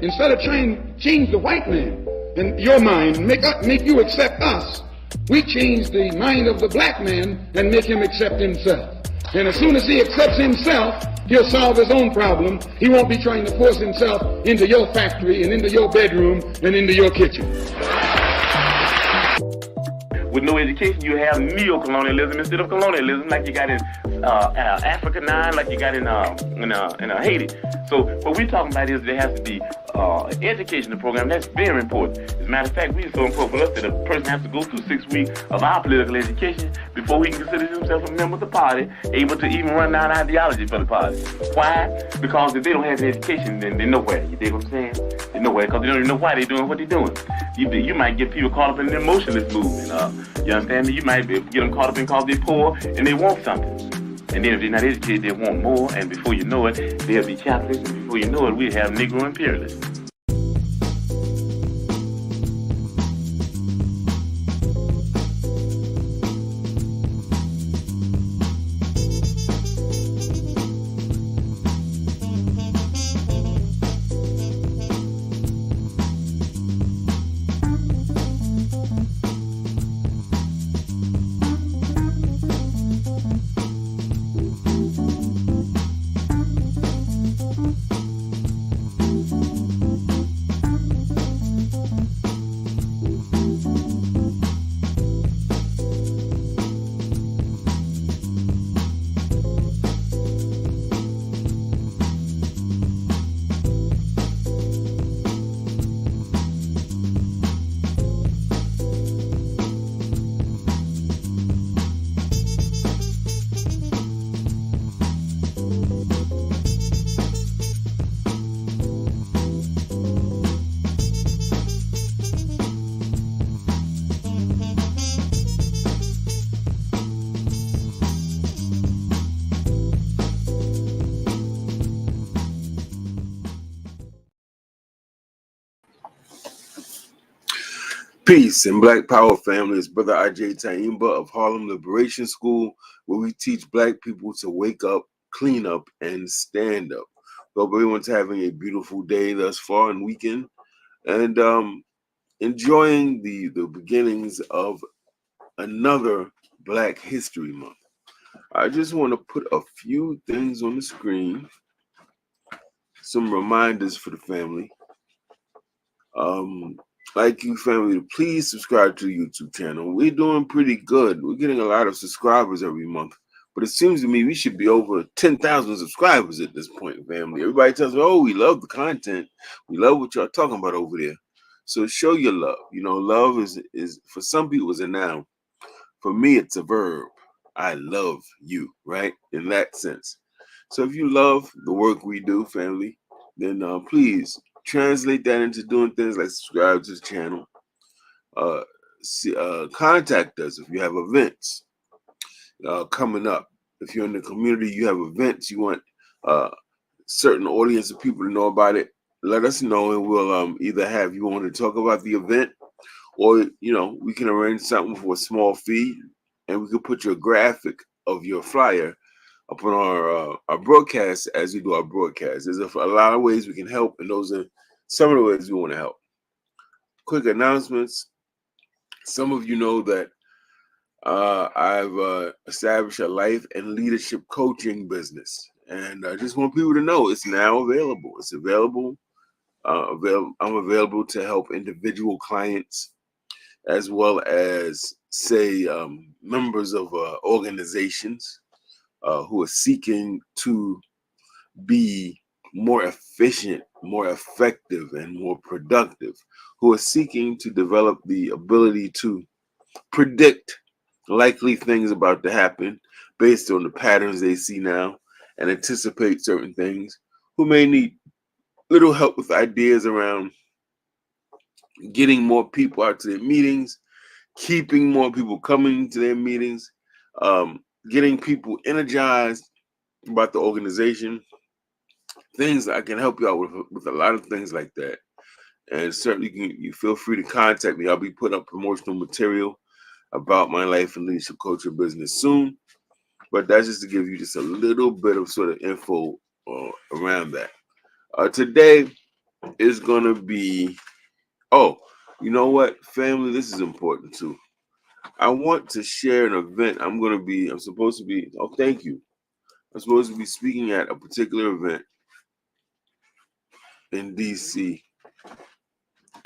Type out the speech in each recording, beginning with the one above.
Instead of trying to change the white man in your mind, make you accept us, we change the mind of the black man and make him accept himself. And as soon as he accepts himself, he'll solve his own problem. He won't be trying to force himself into your factory and into your bedroom and into your kitchen. With no education, you have neo-colonialism instead of colonialism, like you got in Africa 9, like you got in Haiti. So what we're talking about is there has to be education program. That's very important. As a matter of fact, we so important for us that a person has to go through 6 weeks of our political education before he can consider himself a member of the party, able to even run down ideology for the party. Why? Because if they don't have the education, then they're nowhere. You dig what I'm saying? They're nowhere because they don't even know why they're doing what they're doing. You might get people caught up in the emotionless movement. You understand me? You might get them caught up in because they're poor and they want something. And then if they're not educated, they want more. And before you know it, they'll be capitalist. And before you know it, we have Negro imperialists. Peace and Black Power family. It's Brother Agyei Tyehimba of Harlem Liberation School, where we teach Black people to wake up, clean up, and stand up. Hope everyone's having a beautiful day thus far and weekend, and enjoying the beginnings of another Black History Month. I just want to put a few things on the screen, some reminders for the family. Like you family, to please subscribe to the YouTube channel. We're doing pretty good. We're getting a lot of subscribers every month. But it seems to me we should be over 10,000 subscribers at this point, family. Everybody tells me, oh, we love the content. We love what y'all talking about over there. So show your love. You know, love is for some people is a noun. For me, it's a verb. I love you, right? In that sense. So if you love the work we do, family, then please translate that into doing things like subscribe to the channel. Contact us if you have events coming up. If you're in the community, you have events, you want certain audience of people to know about it, let us know and we'll either have you on to talk about the event, or we can arrange something for a small fee and we can put your graphic of your flyer up on our broadcast as we do our broadcast. There's a lot of ways we can help, and those are some of the ways we want to help. Quick announcements. Some of you know that I've established a life and leadership coaching business, and I just want people to know it's now available. It's available. I'm available to help individual clients as well as, say, members of organizations who are seeking to be more efficient, more effective, and more productive, who are seeking to develop the ability to predict likely things about to happen based on the patterns they see now and anticipate certain things, who may need little help with ideas around getting more people out to their meetings, keeping more people coming to their meetings, getting people energized about the organization. Things I can help you out with a lot of things like that. And certainly you feel free to contact me. I'll be putting up promotional material about my life and leadership coaching business soon. But that's just to give you just a little bit of sort of info around that. Today, is going to be, oh, you know what, family, this is important too. I want to share an event. I'm supposed to be, oh, thank you. I'm supposed to be speaking at a particular event in DC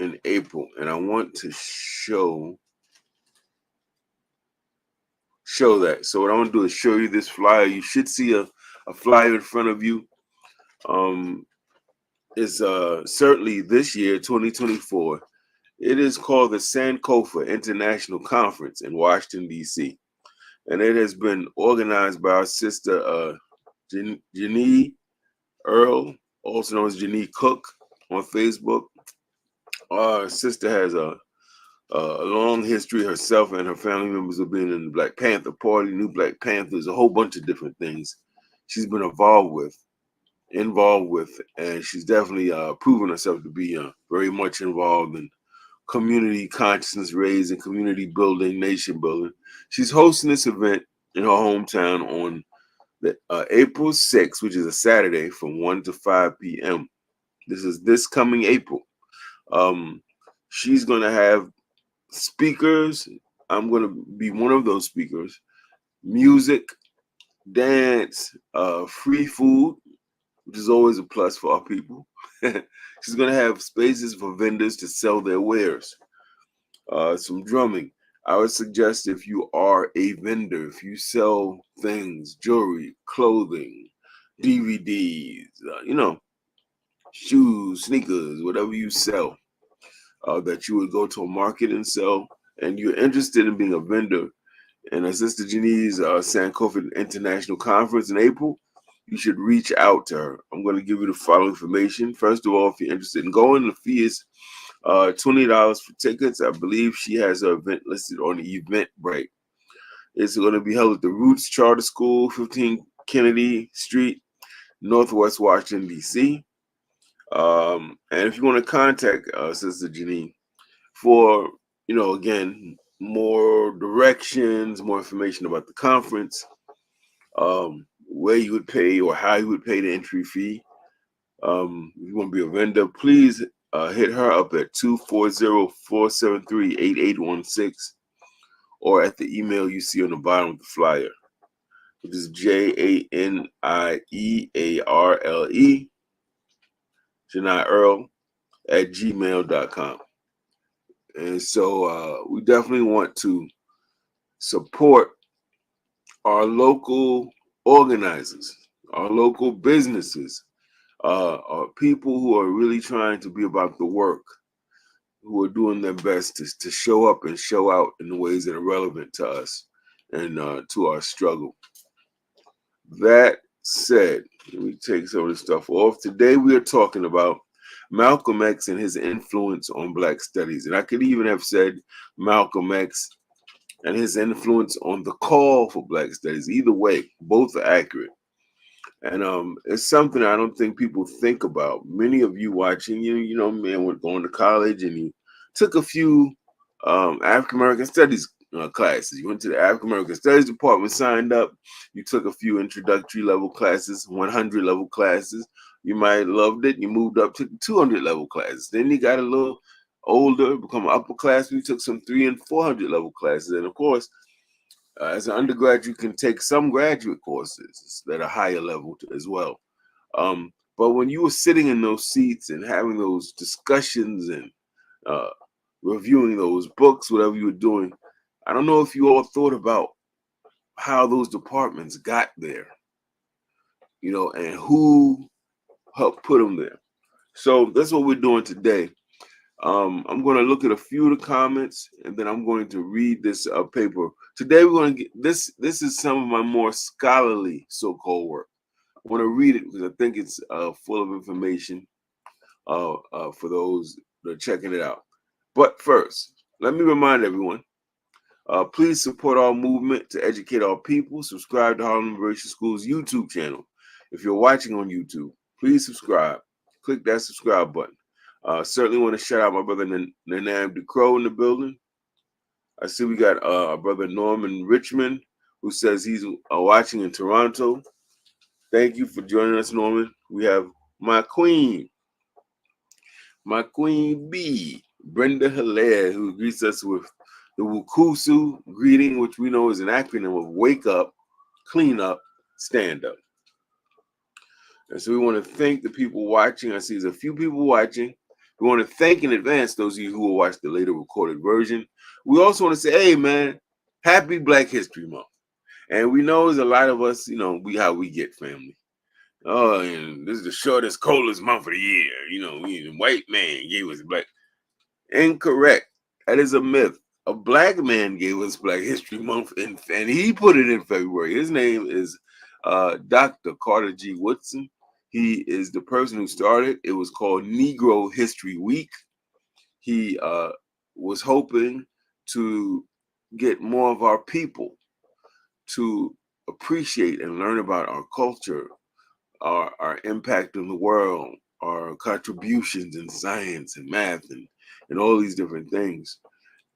in April, and I want to show that. So what I want to do is show you this flyer. You should see a flyer in front of you. It's certainly this year, 2024. It is called the Sankofa International Conference in Washington, D.C. And it has been organized by our sister Janie Earl, also known as Janie Cook, on Facebook. Our sister has a long history herself and her family members of being in the Black Panther Party, New Black Panthers, a whole bunch of different things she's been involved with, and she's definitely proven herself to be very much involved in community consciousness raising, community building, nation building. She's hosting this event in her hometown on April 6th, which is a Saturday, from 1 to 5 p.m. This is this coming April. She's going to have speakers. I'm going to be one of those speakers. Music, dance, free food, which is always a plus for our people. She's going to have spaces for vendors to sell their wares. Some drumming. I would suggest, if you are a vendor, if you sell things, jewelry, clothing, DVDs, shoes, sneakers, whatever you sell, that you would go to a market and sell, and you're interested in being a vendor in Sister Janie's Sankofa International Conference in April, you should reach out to her. I'm going to give you the following information. First of all, if you're interested in going, the fee is $20 for tickets. I believe she has her event listed on the Eventbrite. It's going to be held at the Roots Charter School, 15 Kennedy Street, Northwest Washington, D.C. And if you want to contact Sister Janine for, again, more directions, more information about the conference, where you would pay or how you would pay the entry fee, if you want to be a vendor, please hit her up at 240-473-8816 or at the email you see on the bottom of the flyer, which is JANIEARLE, Janai Earl, at gmail.com. And so we definitely want to support our local organizers, our local businesses, are people who are really trying to be about the work, who are doing their best to show up and show out in the ways that are relevant to us and to our struggle. That said, let me take some of this stuff off. Today we are talking about Malcolm X and his influence on Black studies. And I could even have said Malcolm X and his influence on the call for Black studies. Either way, both are accurate. And it's something I don't think people think about. Many of you watching, man, were going to college and you took a few African American studies classes. You went to the African American Studies department, signed up. You took a few introductory level classes, 100 level classes. You might have loved it. You moved up to 200 level classes. Then you got a little older, become an upperclassman. You took some 300 and 400 level classes. And of course, as an undergrad, you can take some graduate courses that are higher level as well. But when you were sitting in those seats and having those discussions and reviewing those books, whatever you were doing, I don't know if you all thought about how those departments got there, and who helped put them there. So that's what we're doing today. I'm going to look at a few of the comments, and then I'm going to read this paper. Today, we're going to get this. This is some of my more scholarly so-called work. I want to read it because I think it's full of information for those that are checking it out. But first, let me remind everyone, please support our movement to educate our people. Subscribe to Harlem Liberation School's YouTube channel. If you're watching on YouTube, please subscribe. Click that subscribe button. Certainly want to shout out my brother Nanam DeCrow in the building. I see we got our brother Norman Richmond, who says he's watching in Toronto. Thank you for joining us, Norman. We have my queen, my queen bee, Brenda Hilaire, who greets us with the Wukusu greeting, which we know is an acronym of wake up, clean up, stand up. And so we want to thank the people watching. I see there's a few people watching. We want to thank in advance those of you who will watch the later recorded version. We also want to say, hey, man, happy Black History Month. And we know there's a lot of us, how we get, family. Oh, and this is the shortest, coldest month of the year. White man gave us black. Incorrect. That is a myth. A black man gave us Black History Month, and he put it in February. His name is Dr. Carter G. Woodson. He is the person who started. It was called Negro History Week. He was hoping to get more of our people to appreciate and learn about our culture, our impact in the world, our contributions in science and math and all these different things.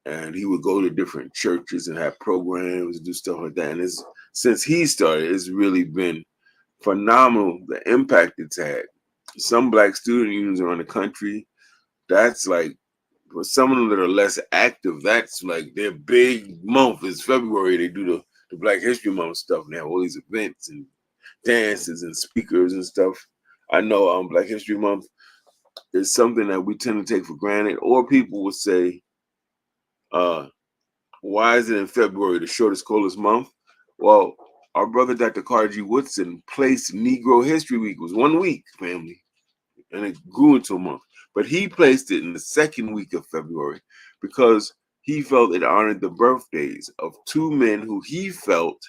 And he would go to different churches and have programs and do stuff like that. And since he started, it's really been phenomenal, the impact it's had. Some Black student unions around the country, that's like, for some of them that are less active, that's like their big month is February. They do the Black History Month stuff and they have all these events and dances and speakers and stuff. I know Black History Month is something that we tend to take for granted, or people would say, why is it in February, the shortest, coldest month? Well, our brother Dr. Carter G. Woodson placed Negro History Week. It was 1 week, family, and it grew into a month. But he placed it in the second week of February because he felt it honored the birthdays of two men who he felt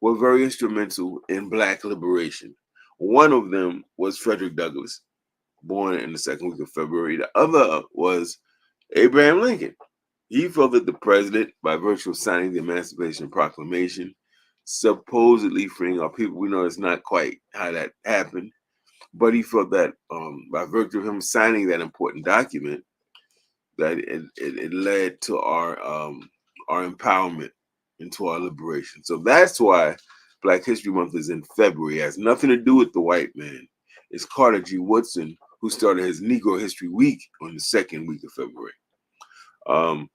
were very instrumental in Black liberation. One of them was Frederick Douglass, born in the second week of February. The other was Abraham Lincoln. He felt that the president, by virtue of signing the Emancipation Proclamation, supposedly freeing our people, we know it's not quite how that happened, but he felt that by virtue of him signing that important document, that it led to our empowerment into our liberation. So that's why Black History Month is in February. It has nothing to do with the white man. It's Carter G. Woodson who started his Negro History Week on the second week of February.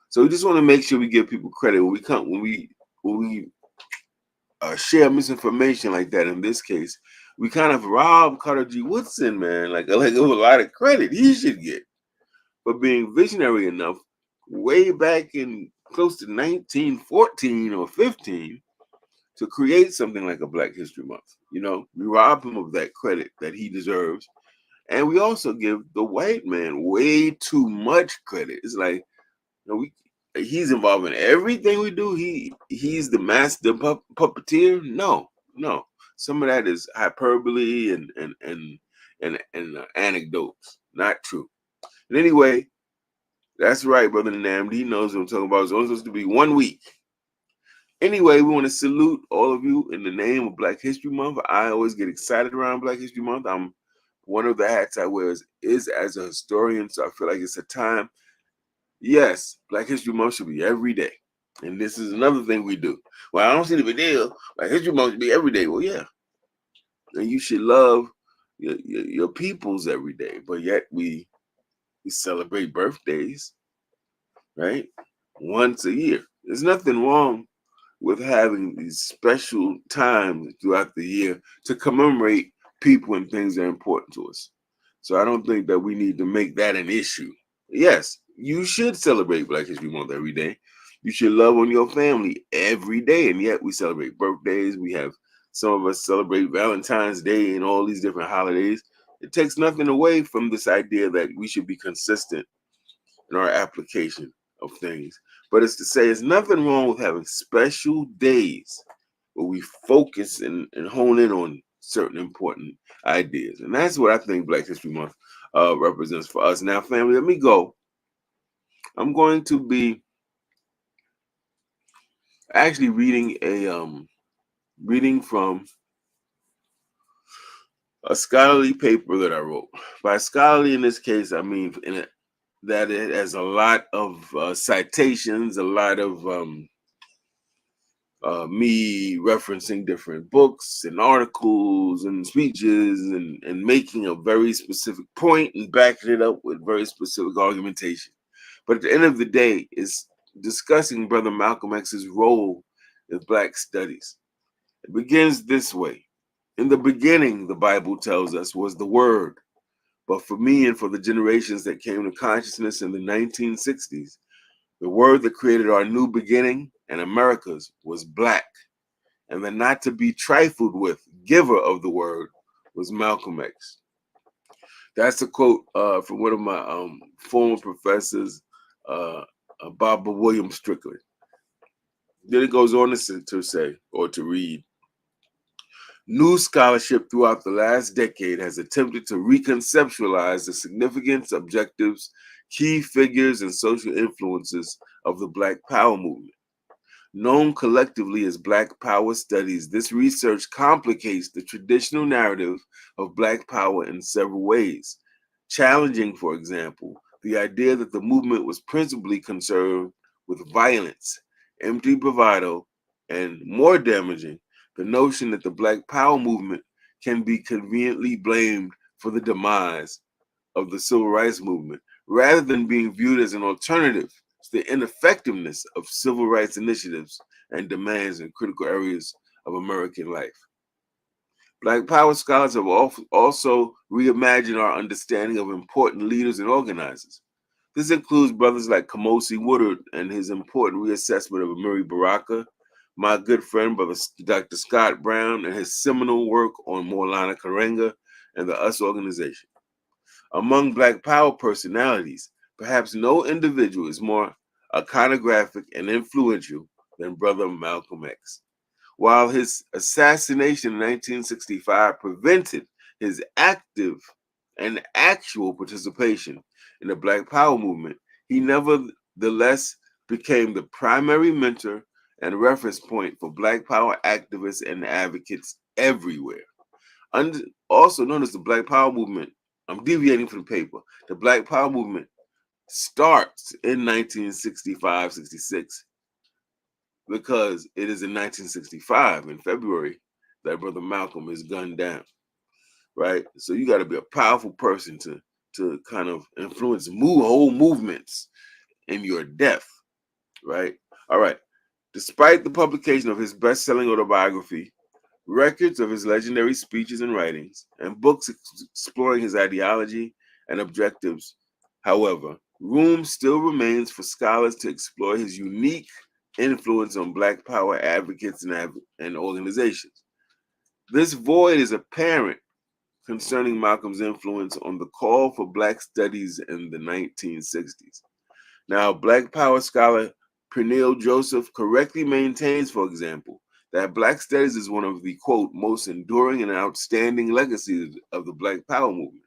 So we just want to make sure we give people credit when we share misinformation like that. In this case, we kind of rob Carter G. Woodson, man, like a lot of credit he should get for being visionary enough way back in close to 1914 or 15 to create something like a Black History Month. We rob him of that credit that he deserves. And we also give the white man way too much credit. It's like, he's involved in everything we do. He's the master puppeteer. No. Some of that is hyperbole and anecdotes. Not true. And anyway, that's right, Brother Namdi. He knows what I'm talking about. It's only supposed to be 1 week. Anyway, we want to salute all of you in the name of Black History Month. I always get excited around Black History Month. One of the hats I wear is as a historian, so I feel like it's a time. Yes, Black History Month should be every day. And this is another thing we do. Well, I don't see the big deal. Black History Month should be every day. Well, yeah. And you should love your peoples every day. But yet we celebrate birthdays, right? Once a year. There's nothing wrong with having these special times throughout the year to commemorate people and things that are important to us. So I don't think that we need to make that an issue. Yes, you should celebrate Black History Month every day. You should love on your family every day. And yet we celebrate birthdays. We have some of us celebrate Valentine's Day and all these different holidays. It takes nothing away from this idea that we should be consistent in our application of things. But it's to say, there's nothing wrong with having special days where we focus and hone in on certain important ideas. And that's what I think Black History Month represents for us. Now, family, let me go. I'm going to be actually reading from a scholarly paper that I wrote. By scholarly in this case, I mean that it has a lot of citations, a lot of me referencing different books and articles and speeches and making a very specific point and backing it up with very specific argumentation. But at the end of the day, it's discussing Brother Malcolm X's role in Black studies. It begins this way. In the beginning, the Bible tells us, was the Word. But for me and for the generations that came to consciousness in the 1960s, the Word that created our new beginning and America's was Black. And the not to be trifled with giver of the Word was Malcolm X. That's a quote from one of my former professors, Barbara Williams Strickland. Then it goes on to say, or to read, new scholarship throughout the last decade has attempted to reconceptualize the significance, objectives, key figures, and social influences of the Black Power movement. Known collectively as Black Power Studies, this research complicates the traditional narrative of Black Power in several ways, challenging, for example, the idea that the movement was principally concerned with violence, empty bravado, and more damaging, the notion that the Black Power movement can be conveniently blamed for the demise of the Civil Rights Movement, rather than being viewed as an alternative to the ineffectiveness of civil rights initiatives and demands in critical areas of American life. Black Power scholars have also reimagined our understanding of important leaders and organizers. This includes brothers like Kamosi Woodard and his important reassessment of Amiri Baraka, my good friend, Brother Dr. Scott Brown, and his seminal work on Maulana Karenga and the US organization. Among Black Power personalities, perhaps no individual is more iconographic and influential than Brother Malcolm X. While his assassination in 1965 prevented his active and actual participation in the Black Power movement, he nevertheless became the primary mentor and reference point for Black Power activists and advocates everywhere. Also known as the Black Power movement, I'm deviating from the paper. The Black Power movement starts in 1965-66 because it is in 1965, in February, that Brother Malcolm is gunned down, right? So you got to be a powerful person to kind of influence whole movements in your death, right? All right. Despite the publication of his best-selling autobiography, records of his legendary speeches and writings, and books exploring his ideology and objectives, however, room still remains for scholars to explore his unique influence on Black Power advocates and organizations. This void is apparent concerning Malcolm's influence on the call for Black studies in the 1960s. Now, Black Power scholar Pernille Joseph correctly maintains, for example, that Black studies is one of the, quote, most enduring and outstanding legacies of the Black Power movement.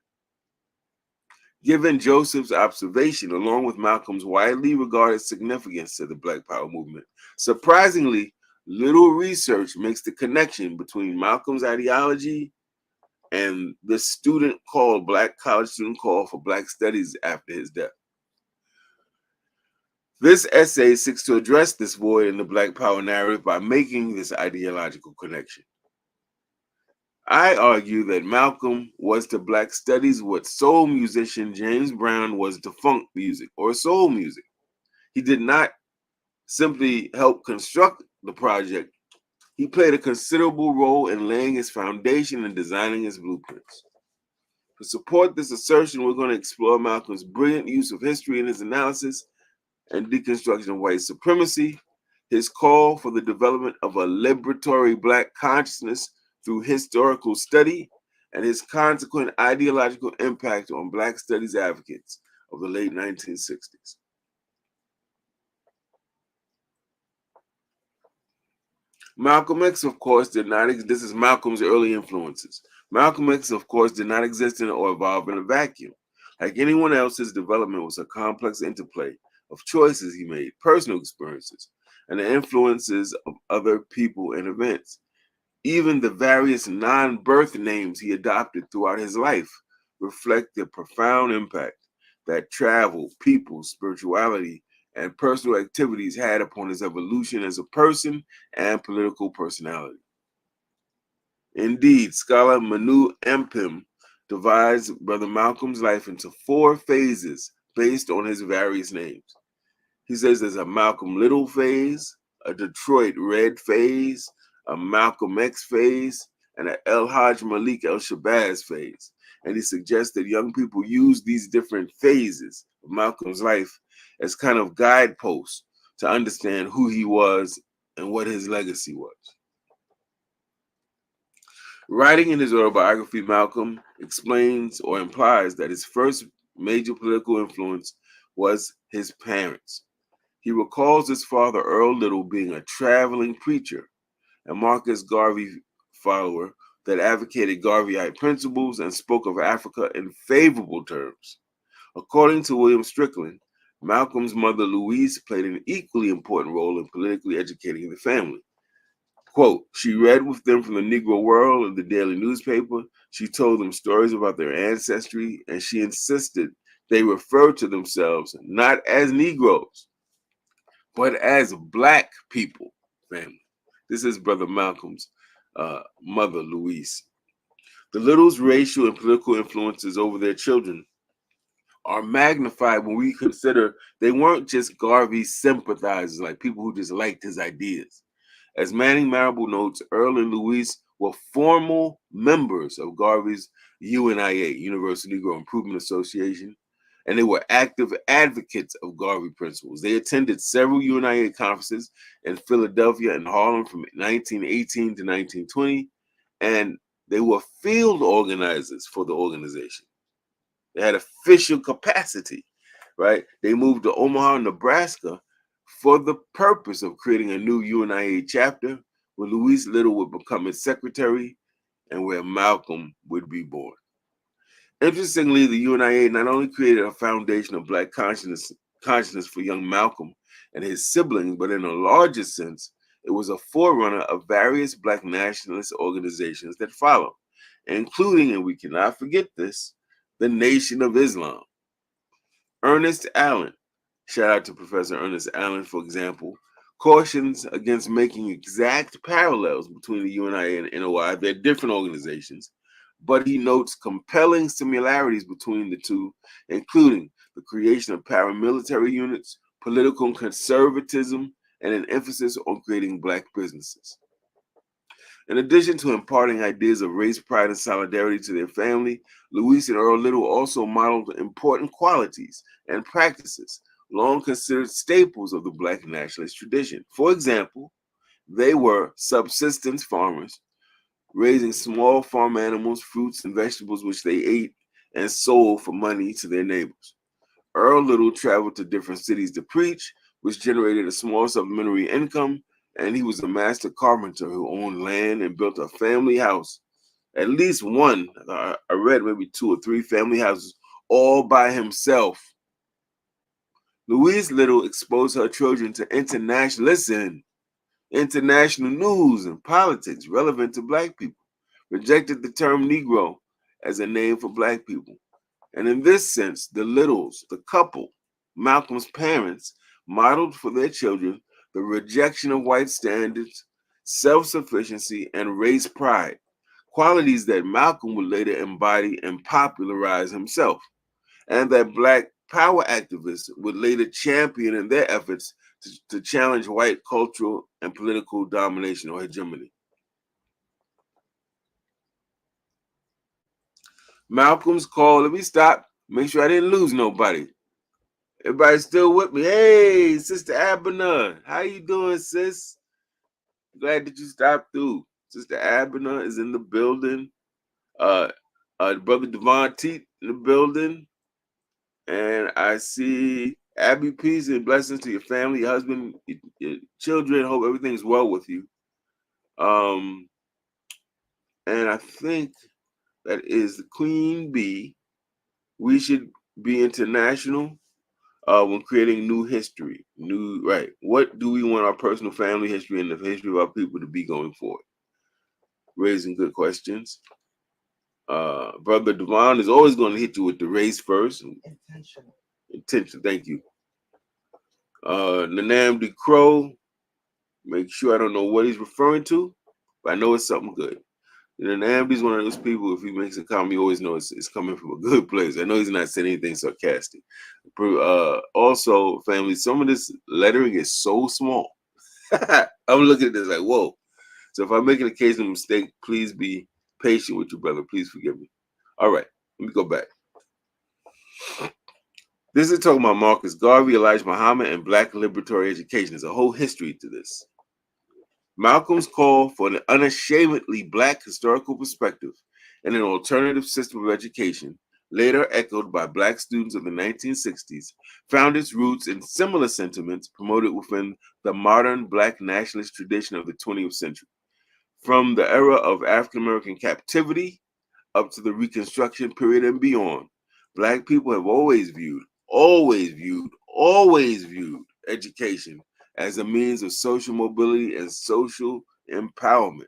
Given Joseph's observation, along with Malcolm's widely regarded significance to the Black Power movement, surprisingly, little research makes the connection between Malcolm's ideology and the college student call for Black studies after his death. This essay seeks to address this void in the Black Power narrative by making this ideological connection. I argue that Malcolm was to Black studies what soul musician James Brown was to funk music or soul music. He did not simply help construct the project. He played a considerable role in laying his foundation and designing his blueprints. To support this assertion, we're going to explore Malcolm's brilliant use of history in his analysis and deconstruction of white supremacy, his call for the development of a liberatory Black consciousness through historical study, and his consequent ideological impact on Black studies advocates of the late 1960s. Malcolm X, of course, this is Malcolm's early influences. Malcolm X, of course, did not exist or evolve in a vacuum. Like anyone else, his development was a complex interplay of choices he made, personal experiences, and the influences of other people and events. Even the various non-birth names he adopted throughout his life reflect the profound impact that travel, people, spirituality, and personal activities had upon his evolution as a person and political personality. Indeed, scholar Manu Empim divides Brother Malcolm's life into 4 phases based on his various names. He says there's a Malcolm Little phase, a Detroit Red phase, a Malcolm X phase, and an El Hajj Malik El Shabazz phase. And he suggests that young people use these different phases of Malcolm's life as kind of guideposts to understand who he was and what his legacy was. Writing in his autobiography, Malcolm explains or implies that his first major political influence was his parents. He recalls his father, Earl Little, being a traveling preacher, a Marcus Garvey follower that advocated Garveyite principles and spoke of Africa in favorable terms. According to William Strickland, Malcolm's mother, Louise, played an equally important role in politically educating the family. Quote, she read with them from the Negro World and the daily newspaper. She told them stories about their ancestry, and she insisted they refer to themselves not as Negroes, but as Black people family. This is Brother Malcolm's mother, Louise. The Littles' racial and political influences over their children are magnified when we consider they weren't just Garvey sympathizers, like people who just liked his ideas. As Manning Marable notes, Earl and Louise were formal members of Garvey's UNIA, Universal Negro Improvement Association, and they were active advocates of Garvey principles. They attended several UNIA conferences in Philadelphia and Harlem from 1918 to 1920, and they were field organizers for the organization. They had official capacity, right? They moved to Omaha, Nebraska for the purpose of creating a new UNIA chapter where Louise Little would become its secretary and where Malcolm would be born. Interestingly, the UNIA not only created a foundation of Black consciousness for young Malcolm and his siblings, but in a larger sense, it was a forerunner of various Black nationalist organizations that followed, including, and we cannot forget this, the Nation of Islam. Ernest Allen, shout out to Professor Ernest Allen, for example, cautions against making exact parallels between the UNIA and NOI. They're different organizations, but he notes compelling similarities between the two, including the creation of paramilitary units, political conservatism, and an emphasis on creating Black businesses. In addition to imparting ideas of race, pride, and solidarity to their family, Louise and Earl Little also modeled important qualities and practices long considered staples of the Black nationalist tradition. For example, they were subsistence farmers, raising small farm animals, fruits, and vegetables which they ate and sold for money to their neighbors. Earl Little traveled to different cities to preach, which generated a small supplementary income, and he was a master carpenter who owned land and built a family house. At least one, I read maybe 2 or 3 family houses, all by himself. Louise Little exposed her children to international news and politics relevant to Black people, rejected the term Negro as a name for Black people. And in this sense, the Littles, the couple, Malcolm's parents, modeled for their children the rejection of white standards, self-sufficiency, and race pride, qualities that Malcolm would later embody and popularize himself, and that Black power activists would later champion in their efforts to challenge white cultural and political domination or hegemony. Malcolm's call, let me stop, make sure I didn't lose nobody. Everybody's still with me. Hey, Sister Abner, how you doing, sis? Glad that you stopped through. Sister Abner is in the building. Brother Devon Teet in the building. And I see Abby, peace and blessings to your family, your husband, your children. Hope everything's well with you. And I think that is the Queen Bee. We should be international when creating new history. Right. What do we want our personal family history and the history of our people to be going forward? Raising good questions. Brother Devon is always going to hit you with the race first. Intentional. Thank you. Nanam Crow, make sure I don't know what he's referring to, but I know it's something good. And Namdi's one of those people, if he makes a comment, you always know it's coming from a good place. I know he's not saying anything sarcastic. Also, family, some of this lettering is so small. I'm looking at this like, whoa. So if I make an occasional mistake, please be patient with your brother. Please forgive me. All right, let me go back. This is talking about Marcus Garvey, Elijah Muhammad, and Black liberatory education. There's a whole history to this. Malcolm's call for an unashamedly Black historical perspective and an alternative system of education, later echoed by Black students of the 1960s, found its roots in similar sentiments promoted within the modern Black nationalist tradition of the 20th century. From the era of African American captivity up to the Reconstruction period and beyond, Black people have always viewed education as a means of social mobility and social empowerment.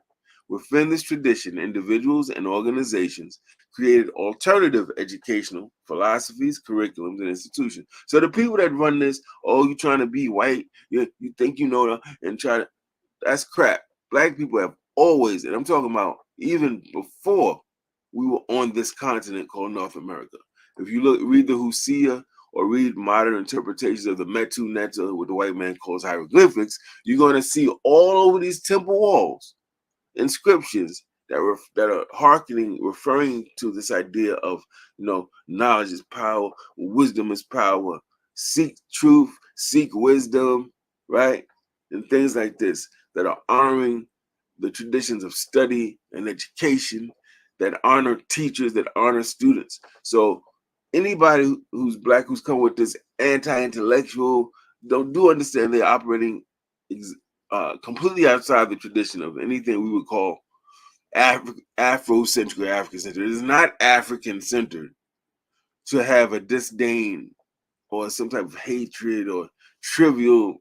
Within this tradition, individuals and organizations created alternative educational philosophies, curriculums, and institutions. So the people that run this, oh, you trying to be white, you think you know, and try to, that's crap. Black people have always, and I'm talking about even before we were on this continent called North America. If you read the Hosea or read modern interpretations of the Metu Neter, what the white man calls hieroglyphics, you're going to see all over these temple walls inscriptions that are referring to this idea of, knowledge is power, wisdom is power, seek truth, seek wisdom, right? And things like this that are honoring the traditions of study and education, that honor teachers, that honor students. So anybody who's Black who's come with this anti-intellectual, do understand they're operating completely outside the tradition of anything we would call Afrocentric or African-centered. It is not African-centered to have a disdain or some type of hatred or trivial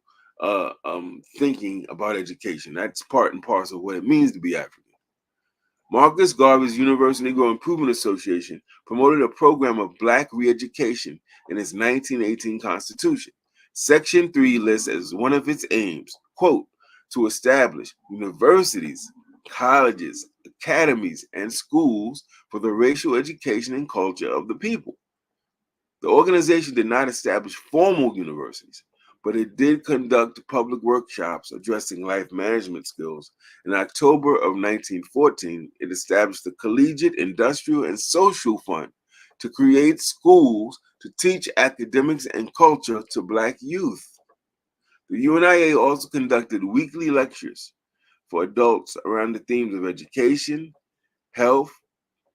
thinking about education. That's part and parcel of what it means to be African. Marcus Garvey's Universal Negro Improvement Association promoted a program of Black re-education in its 1918 Constitution. Section 3 lists as one of its aims, quote, to establish universities, colleges, academies, and schools for the racial education and culture of the people. The organization did not establish formal universities, but it did conduct public workshops addressing life management skills. In October of 1914, it established the Collegiate Industrial and Social Fund to create schools to teach academics and culture to Black youth. The UNIA also conducted weekly lectures for adults around the themes of education, health,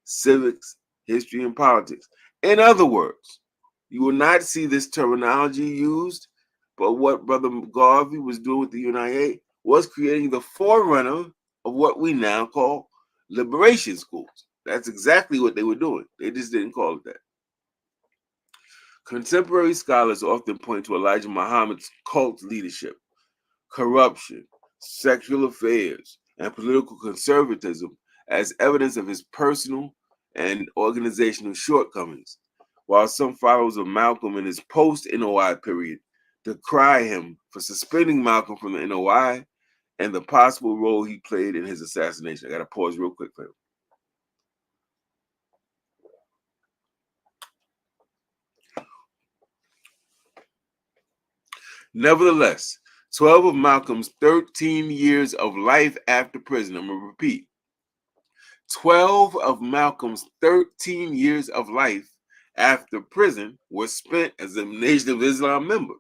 civics, history, and politics. In other words, you will not see this terminology used, but what Brother Garvey was doing with the UNIA was creating the forerunner of what we now call liberation schools. That's exactly what they were doing. They just didn't call it that. Contemporary scholars often point to Elijah Muhammad's cult leadership, corruption, sexual affairs, and political conservatism as evidence of his personal and organizational shortcomings, while some followers of Malcolm in his post-NOI period decry him for suspending Malcolm from the NOI and the possible role he played in his assassination. I got to pause real quick for him. Nevertheless, 12 of Malcolm's 13 years of life after prison, I'm going to repeat, 12 of Malcolm's 13 years of life after prison was spent as a Nation of Islam member.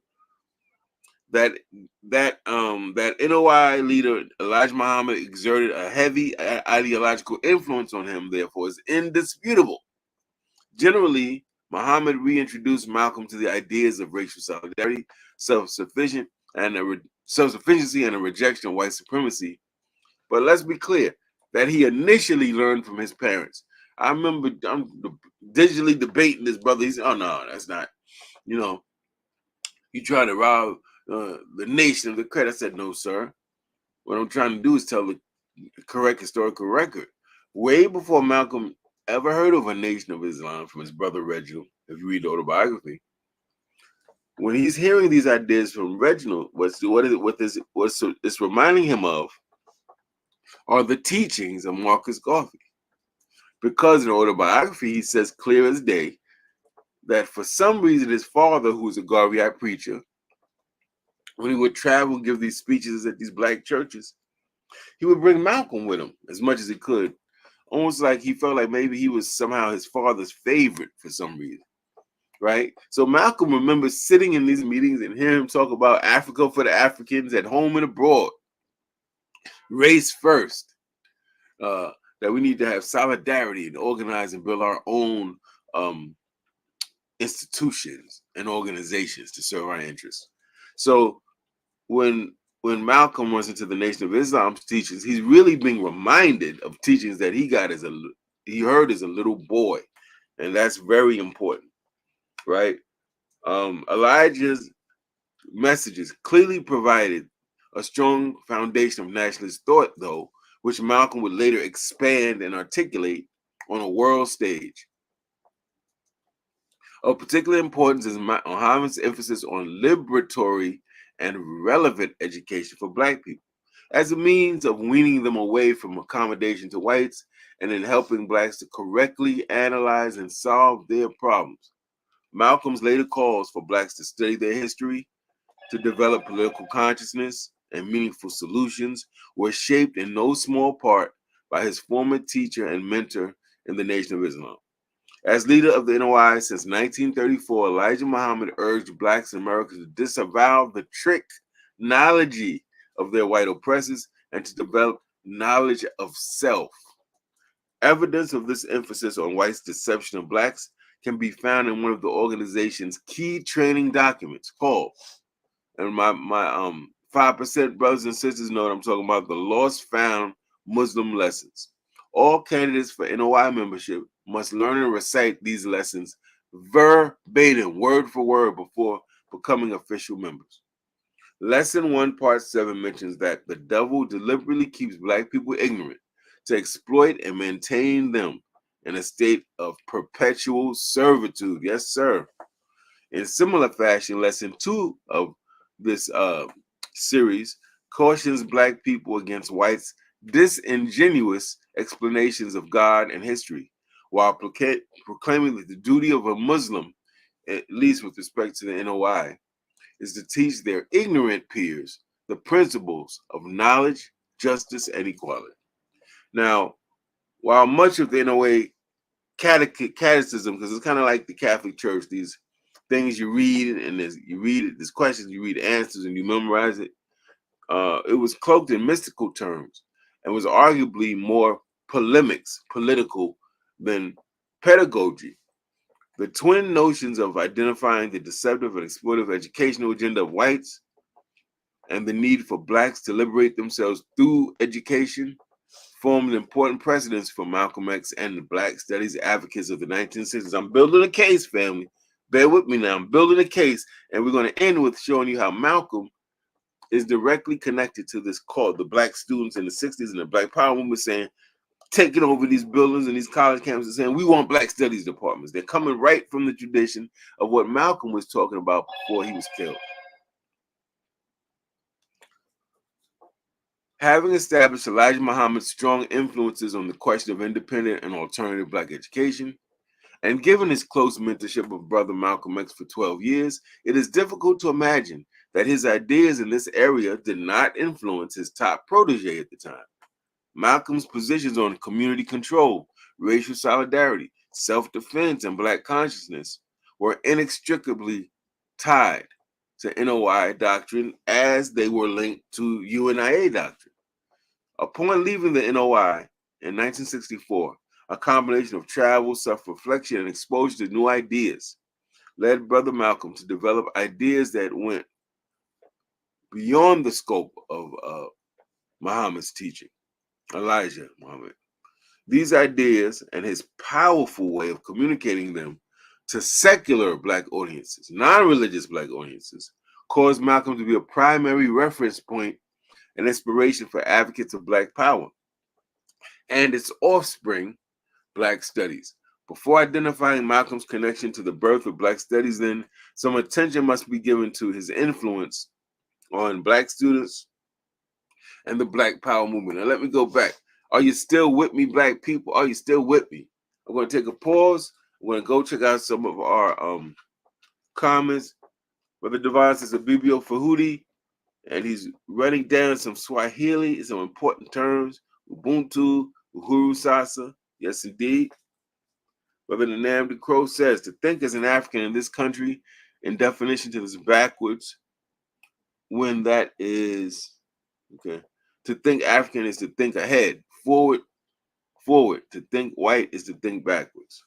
That NOI leader, Elijah Muhammad, exerted a heavy ideological influence on him, therefore, is indisputable. Generally, Muhammad reintroduced Malcolm to the ideas of racial solidarity, self-sufficiency, and a rejection of white supremacy. But let's be clear that he initially learned from his parents. I remember I'm digitally debating this brother. He said, "Oh no, that's not. You trying to rob the nation of the credit." I said, "No, sir. What I'm trying to do is tell the correct historical record. Way before Malcolm ever heard of a Nation of Islam from his brother Reginald, if you read the autobiography, When he's hearing these ideas from Reginald, what's it's reminding him of are the teachings of Marcus Garvey. Because in autobiography, he says clear as day that for some reason his father, who was a Garveyite preacher, when he would travel and give these speeches at these black churches, he would bring Malcolm with him as much as he could. Almost like he felt like maybe he was somehow his father's favorite for some reason, right? So Malcolm remembers sitting in these meetings and hearing him talk about Africa for the Africans at home and abroad, race first, that we need to have solidarity and organize and build our own institutions and organizations to serve our interests. So when Malcolm runs into the Nation of Islam's teachings, he's really being reminded of teachings that he heard as a little boy, and that's very important, right? Elijah's messages clearly provided a strong foundation of nationalist thought, though, which Malcolm would later expand and articulate on a world stage. Of particular importance is Muhammad's emphasis on liberatory and relevant education for Black people as a means of weaning them away from accommodation to whites and in helping Blacks to correctly analyze and solve their problems. Malcolm's later calls for Blacks to study their history, to develop political consciousness and meaningful solutions were shaped in no small part by his former teacher and mentor in the Nation of Islam. As leader of the NOI since 1934, Elijah Muhammad urged Blacks in America to disavow the tricknology of their white oppressors and to develop knowledge of self. Evidence of this emphasis on whites' deception of Blacks can be found in one of the organization's key training documents called, and my 5% brothers and sisters know what I'm talking about, the Lost Found Muslim Lessons. All candidates for NOI membership must learn and recite these lessons verbatim, word for word, before becoming official members. Lesson 1, Part 7 mentions that the devil deliberately keeps Black people ignorant to exploit and maintain them in a state of perpetual servitude. Yes, sir. In similar fashion, Lesson 2 of this series cautions Black people against whites' disingenuous explanations of God and history, while proclaiming that the duty of a Muslim, at least with respect to the NOI, is to teach their ignorant peers the principles of knowledge, justice, and equality. Now, while much of the NOA catechism, because it's kind of like the Catholic Church, these things you read, and there's questions, you read answers, and you memorize it. It was cloaked in mystical terms and was arguably more political than pedagogy. The twin notions of identifying the deceptive and exploitative educational agenda of whites and the need for Blacks to liberate themselves through education formed important precedents for Malcolm X and the Black studies advocates of the 1960s. I'm building a case, family. Bear with me now. I'm building a case, and we're going to end with showing you how Malcolm is directly connected to this call. The Black students in the 60s and the Black Power movement saying, taking over these buildings and these college campuses, saying, we want Black studies departments. They're coming right from the tradition of what Malcolm was talking about before he was killed. Having established Elijah Muhammad's strong influences on the question of independent and alternative Black education, and given his close mentorship of Brother Malcolm X for 12 years, it is difficult to imagine that his ideas in this area did not influence his top protege at the time. Malcolm's positions on community control, racial solidarity, self-defense, and Black consciousness were inextricably tied to NOI doctrine as they were linked to UNIA doctrine. Upon leaving the NOI in 1964, a combination of travel, self-reflection, and exposure to new ideas led Brother Malcolm to develop ideas that went beyond the scope of Muhammad's teaching, Elijah Muhammad. These ideas and his powerful way of communicating them to secular Black audiences, non-religious Black audiences, caused Malcolm to be a primary reference point and inspiration for advocates of Black power and its offspring, Black studies. Before identifying Malcolm's connection to the birth of Black studies, then, some attention must be given to his influence on Black students and the Black Power movement. Now, let me go back. Are you still with me, Black people? Are you still with me? I'm going to take a pause. I'm going to go check out some of our comments. Brother Devon says Abibio Fahudi, and he's running down some Swahili, some important terms. Ubuntu, Uhuru Sasa. Yes, indeed. Brother Nnamdi Crow says, to think as an African in this country, in definition to this backwards, when that is, okay, to think African is to think ahead, forward. To think white is to think backwards.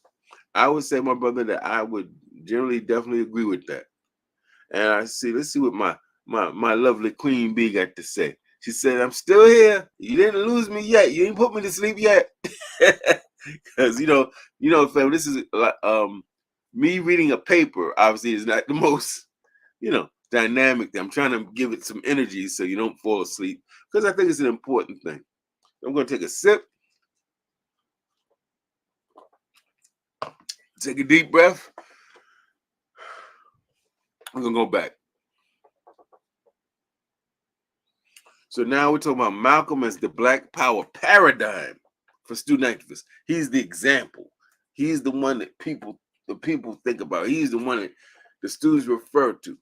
I would say, my brother, that I would generally definitely agree with that. And let's see what my lovely Queen Bee got to say. She said, I'm still here. You didn't lose me yet. You didn't put me to sleep yet. Because, fam, this is me reading a paper, obviously, is not the most, dynamic. I'm trying to give it some energy so you don't fall asleep, because I think it's an important thing. I'm going to take a sip. Take a deep breath. I'm going to go back. So now we're talking about Malcolm as the Black Power paradigm for student activists. He's the example. He's the one that the people think about. He's the one that the students refer to.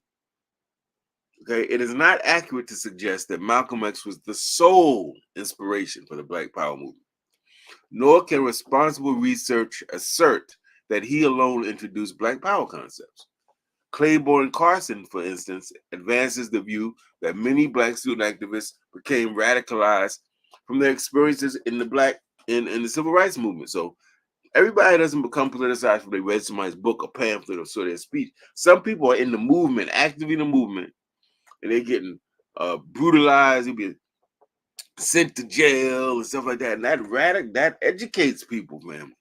Okay, it is not accurate to suggest that Malcolm X was the sole inspiration for the Black Power movement, nor can responsible research assert that he alone introduced Black Power concepts. Claiborne Carson, for instance, advances the view that many Black student activists became radicalized from their experiences in the civil rights movement. So everybody doesn't become politicized when they read somebody's book or pamphlet or saw their speech. Some people are in the movement, active in the movement, and they're getting brutalized, they're being sent to jail and stuff like that. And that educates people, man.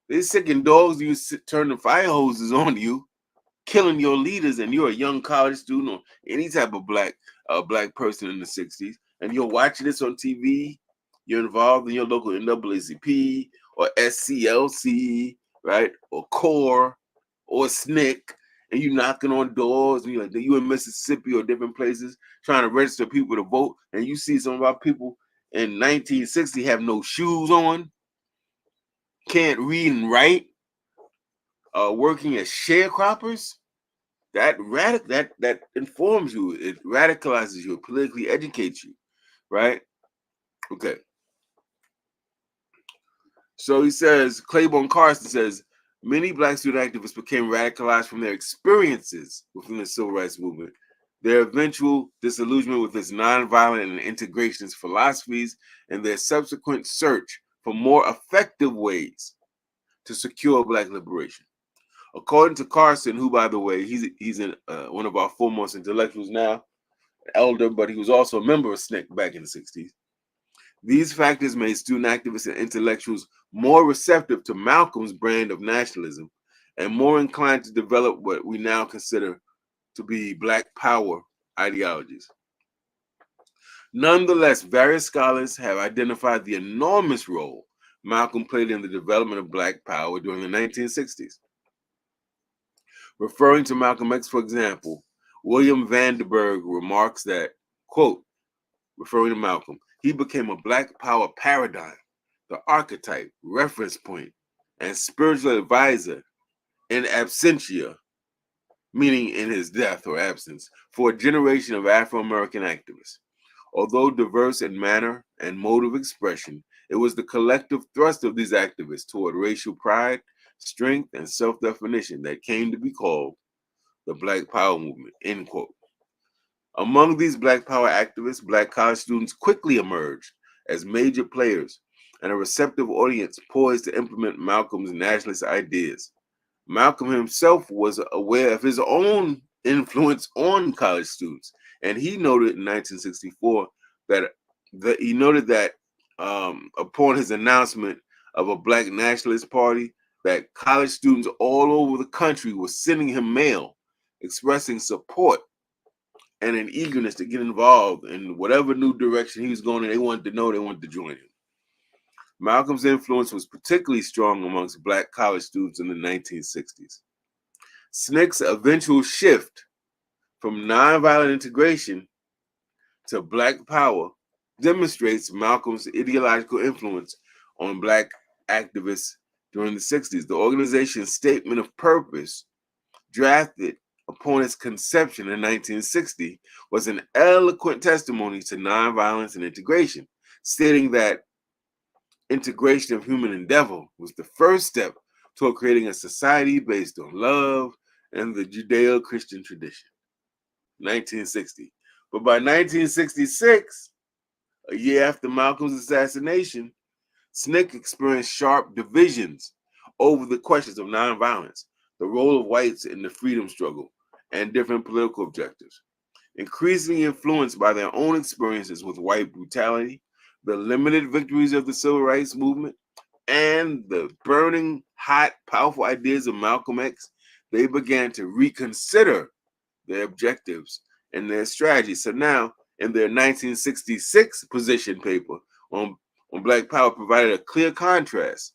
They're sicking dogs, you turning fire hoses on you, killing your leaders, and you're a young college student or any type of black person in the 60s, and you're watching this on TV, you're involved in your local NAACP or SCLC, right, or CORE or SNCC, and you knocking on doors, and you in Mississippi or different places trying to register people to vote, and you see some of our people in 1960 have no shoes on, can't read and write, working as sharecroppers. That informs you, it radicalizes you, it politically educates you, right? Okay. So he says, Claiborne Carson says, many Black student activists became radicalized from their experiences within the civil rights movement, their eventual disillusionment with its nonviolent and integrationist philosophies, and their subsequent search for more effective ways to secure Black liberation. According to Carson, who, by the way, he's one of our foremost intellectuals now, elder, but he was also a member of SNCC back in the 60s. These factors made student activists and intellectuals more receptive to Malcolm's brand of nationalism and more inclined to develop what we now consider to be Black Power ideologies. Nonetheless, various scholars have identified the enormous role Malcolm played in the development of Black Power during the 1960s. Referring to Malcolm X, for example, William Vandenberg remarks that, quote, referring to Malcolm, he became a Black Power paradigm, the archetype, reference point, and spiritual advisor in absentia, meaning in his death or absence, for a generation of Afro-American activists. Although diverse in manner and mode of expression, it was the collective thrust of these activists toward racial pride, strength, and self-definition that came to be called the Black Power movement, end quote. Among these Black Power activists, Black college students quickly emerged as major players and a receptive audience poised to implement Malcolm's nationalist ideas. Malcolm himself was aware of his own influence on college students, and he noted in 1964 that upon his announcement of a Black nationalist party, that college students all over the country were sending him mail expressing support and an eagerness to get involved in whatever new direction he was going in. They wanted to know, they wanted to join him. Malcolm's influence was particularly strong amongst black college students in the 1960s. SNCC's eventual shift from nonviolent integration to black power demonstrates Malcolm's ideological influence on black activists during the 60s. The organization's statement of purpose, drafted upon its conception in 1960, was an eloquent testimony to nonviolence and integration, stating that integration of human endeavor was the first step toward creating a society based on love and the Judeo-Christian tradition. 1960. But by 1966, a year after Malcolm's assassination, SNCC experienced sharp divisions over the questions of nonviolence, the role of whites in the freedom struggle, and different political objectives. Increasingly influenced by their own experiences with white brutality, the limited victories of the civil rights movement, and the burning, hot, powerful ideas of Malcolm X, they began to reconsider their objectives and their strategies. So now, in their 1966 position paper on Black Power, provided a clear contrast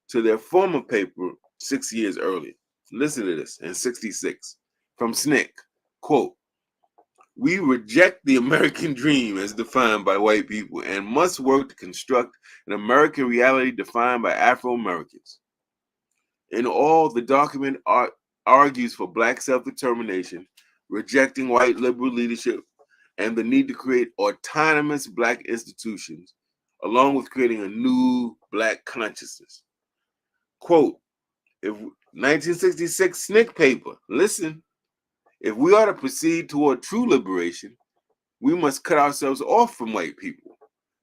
to their former paper 6 years earlier. Listen to this in 66 from SNCC, quote, "We reject the American dream as defined by white people and must work to construct an American reality defined by Afro-Americans. In all, the document argues for black self-determination, rejecting white liberal leadership, and the need to create autonomous black institutions, along with creating a new black consciousness." Quote, if 1966 SNCC paper, listen, "If we are to proceed toward true liberation, we must cut ourselves off from white people.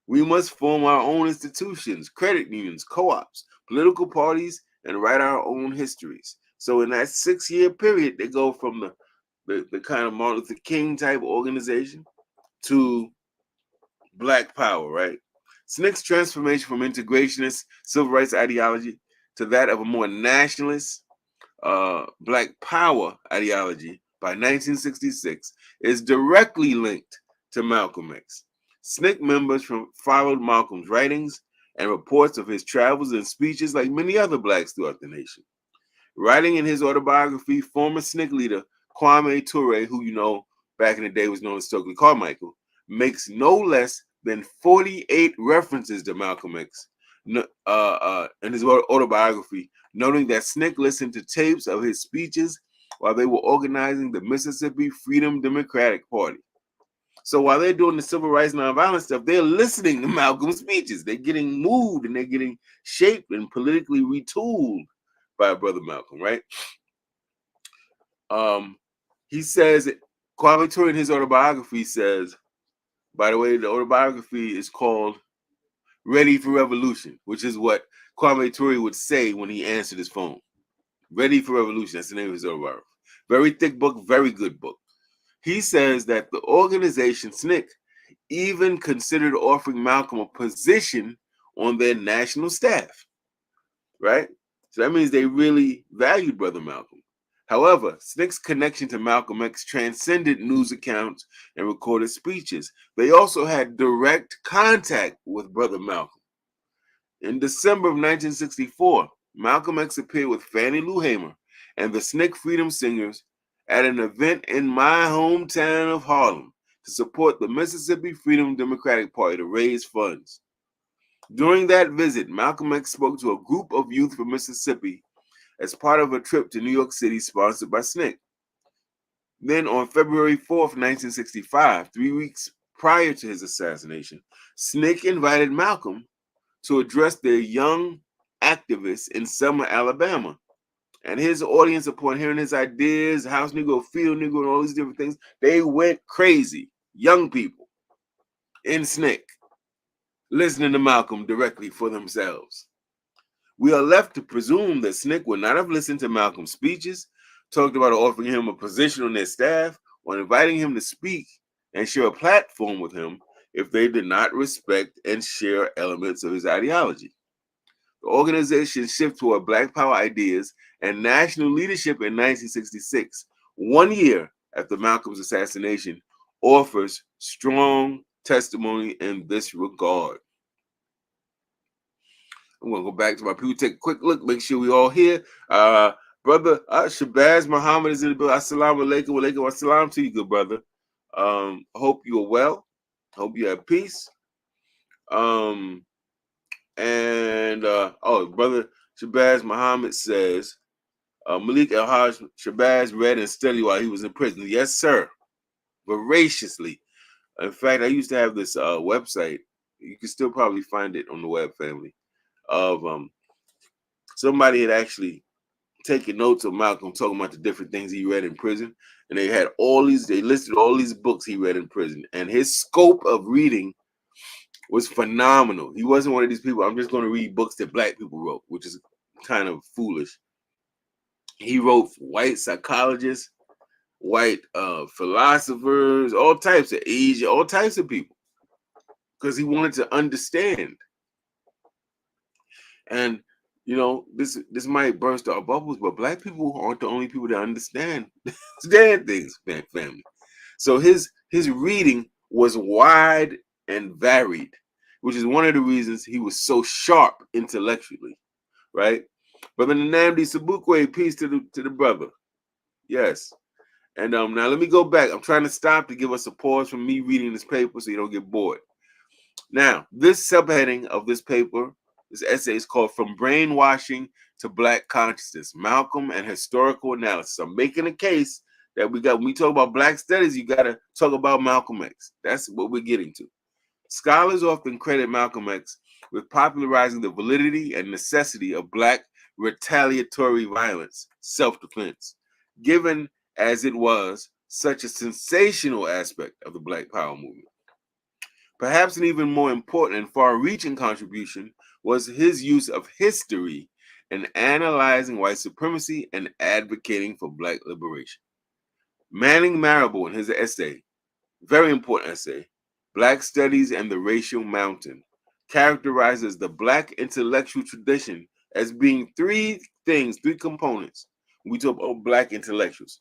We must form our own institutions, credit unions, co-ops, political parties, and write our own histories." So in that 6-year period, they go from the kind of Martin Luther King type organization to Black Power, right? SNCC's transformation from integrationist civil rights ideology to that of a more nationalist Black Power ideology by 1966 is directly linked to Malcolm X. SNCC members followed Malcolm's writings and reports of his travels and speeches like many other blacks throughout the nation. Writing in his autobiography, former SNCC leader Kwame Ture, who you know back in the day was known as Stokely Carmichael, makes no less than 48 references to Malcolm X in his autobiography, noting that SNCC listened to tapes of his speeches while they were organizing the Mississippi Freedom Democratic Party. So while they're doing the civil rights nonviolence stuff, they're listening to Malcolm's speeches. They're getting moved and they're getting shaped and politically retooled by Brother Malcolm, right? He says, Kwame Ture in his autobiography says, by the way, the autobiography is called Ready for Revolution, which is what Kwame Ture would say when he answered his phone. Ready for Revolution, that's the name of his autobiography. Very thick book, very good book. He says that the organization SNCC even considered offering Malcolm a position on their national staff, right? So that means they really valued Brother Malcolm. However, SNCC's connection to Malcolm X transcended news accounts and recorded speeches. They also had direct contact with Brother Malcolm. In December of 1964, Malcolm X appeared with Fannie Lou Hamer and the SNCC Freedom Singers at an event in my hometown of Harlem to support the Mississippi Freedom Democratic Party to raise funds. During that visit, Malcolm X spoke to a group of youth from Mississippi as part of a trip to New York City sponsored by SNCC. Then on February 4th, 1965, 3 weeks prior to his assassination, SNCC invited Malcolm to address their young activists in Selma, Alabama. And his audience, upon hearing his ideas, House Negro, Field Negro, and all these different things, they went crazy. Young people in SNCC, listening to Malcolm directly for themselves. We are left to presume that SNCC would not have listened to Malcolm's speeches, talked about offering him a position on their staff, or inviting him to speak and share a platform with him if they did not respect and share elements of his ideology. The organization's shift toward Black Power ideas and national leadership in 1966, 1 year after Malcolm's assassination, offers strong testimony in this regard. I'm gonna go back to my people. Take a quick look. Make sure we all here. Brother Shabazz Muhammad is in the building. Assalamu alaikum, walaikum assalam to you, good brother. Hope you are well. Hope you have peace. Brother Shabazz Muhammad says Malik El-Haj Shabazz read and studied while he was in prison. Yes, sir. Voraciously. In fact, I used to have this website. You can still probably find it on the web, family. Of somebody had actually taken notes of Malcolm talking about the different things he read in prison, and they listed all these books he read in prison, and his scope of reading was phenomenal. He wasn't one of these people, I'm just going to read books that black people wrote, which is kind of foolish. He wrote for white psychologists, white philosophers, all types of Asia, all types of people, because he wanted to understand. And this might burst our bubbles, but black people aren't the only people that understand things, family. So his reading was wide and varied, which is one of the reasons he was so sharp intellectually, right? Brother Nnamdi Sabukwe, peace to the brother. Yes. And now let me go back. I'm trying to stop to give us a pause from me reading this paper so you don't get bored. Now, this subheading of this paper, this essay is called From Brainwashing to Black Consciousness, Malcolm and Historical Analysis. I'm making a case that when we talk about Black studies, you got to talk about Malcolm X. That's what we're getting to. Scholars often credit Malcolm X with popularizing the validity and necessity of Black retaliatory violence, self-defense, given as it was such a sensational aspect of the Black Power movement. Perhaps an even more important and far-reaching contribution was his use of history in analyzing white supremacy and advocating for Black liberation. Manning Marable, in his essay, very important essay, Black Studies and the Racial Mountain, characterizes the Black intellectual tradition as being three components when we talk about Black intellectuals.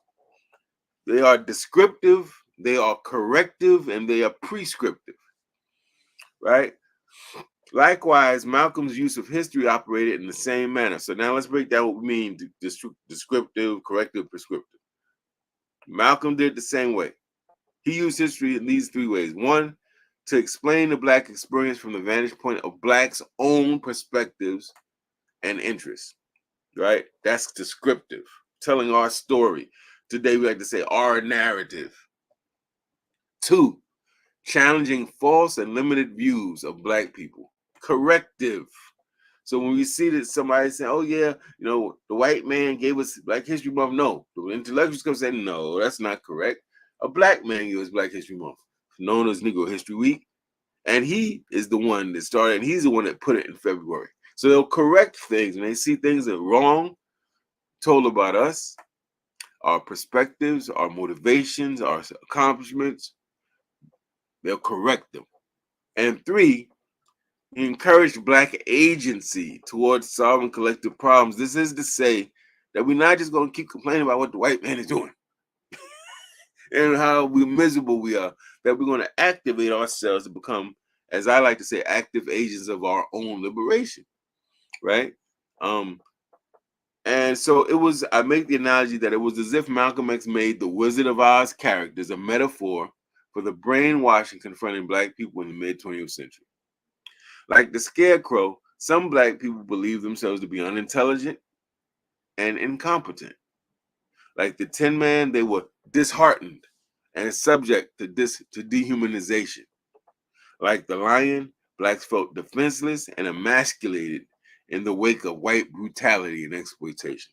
They are descriptive, they are corrective, and they are prescriptive. Right? Likewise, Malcolm's use of history operated in the same manner. So now let's break down what we mean descriptive, corrective, prescriptive. Malcolm did the same way. He used history in these three ways. One, to explain the Black experience from the vantage point of Blacks' own perspectives and interests. Right? That's descriptive, telling our story. Today we like to say our narrative. Two, challenging false and limited views of Black people. Corrective. So when we see that somebody say, oh yeah, the white man gave us Black History Month, no. The intellectuals come say, no, that's not correct. A Black man gave us Black History Month, known as Negro History Week. And he is the one that started, and he's the one that put it in February. So they'll correct things when they see things that are wrong, told about us, our perspectives, our motivations, our accomplishments. They'll correct them. And three, he encouraged Black agency towards solving collective problems. This is to say that we're not just going to keep complaining about what the white man is doing and how miserable we are, that we're going to activate ourselves to become, as I like to say, active agents of our own liberation, right? And so I make the analogy that it was as if Malcolm X made the Wizard of Oz characters a metaphor for the brainwashing confronting Black people in the mid-20th century. Like the Scarecrow, some Black people believe themselves to be unintelligent and incompetent. Like the Tin Man, they were disheartened and subject to dehumanization. Like the Lion, Blacks felt defenseless and emasculated in the wake of white brutality and exploitation.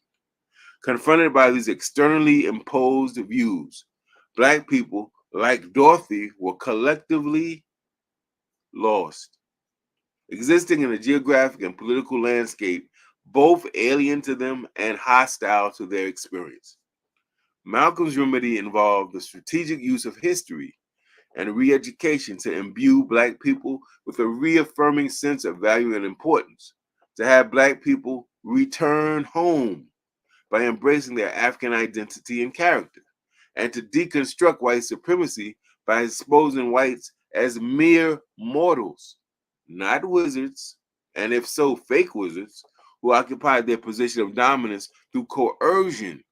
Confronted by these externally imposed views, Black people, like Dorothy, were collectively lost, existing in a geographic and political landscape both alien to them and hostile to their experience. Malcolm's remedy involved the strategic use of history and re-education to imbue Black people with a reaffirming sense of value and importance, to have Black people return home by embracing their African identity and character, and to deconstruct white supremacy by exposing whites as mere mortals, not wizards and if so, fake wizards, who occupied their position of dominance through coercion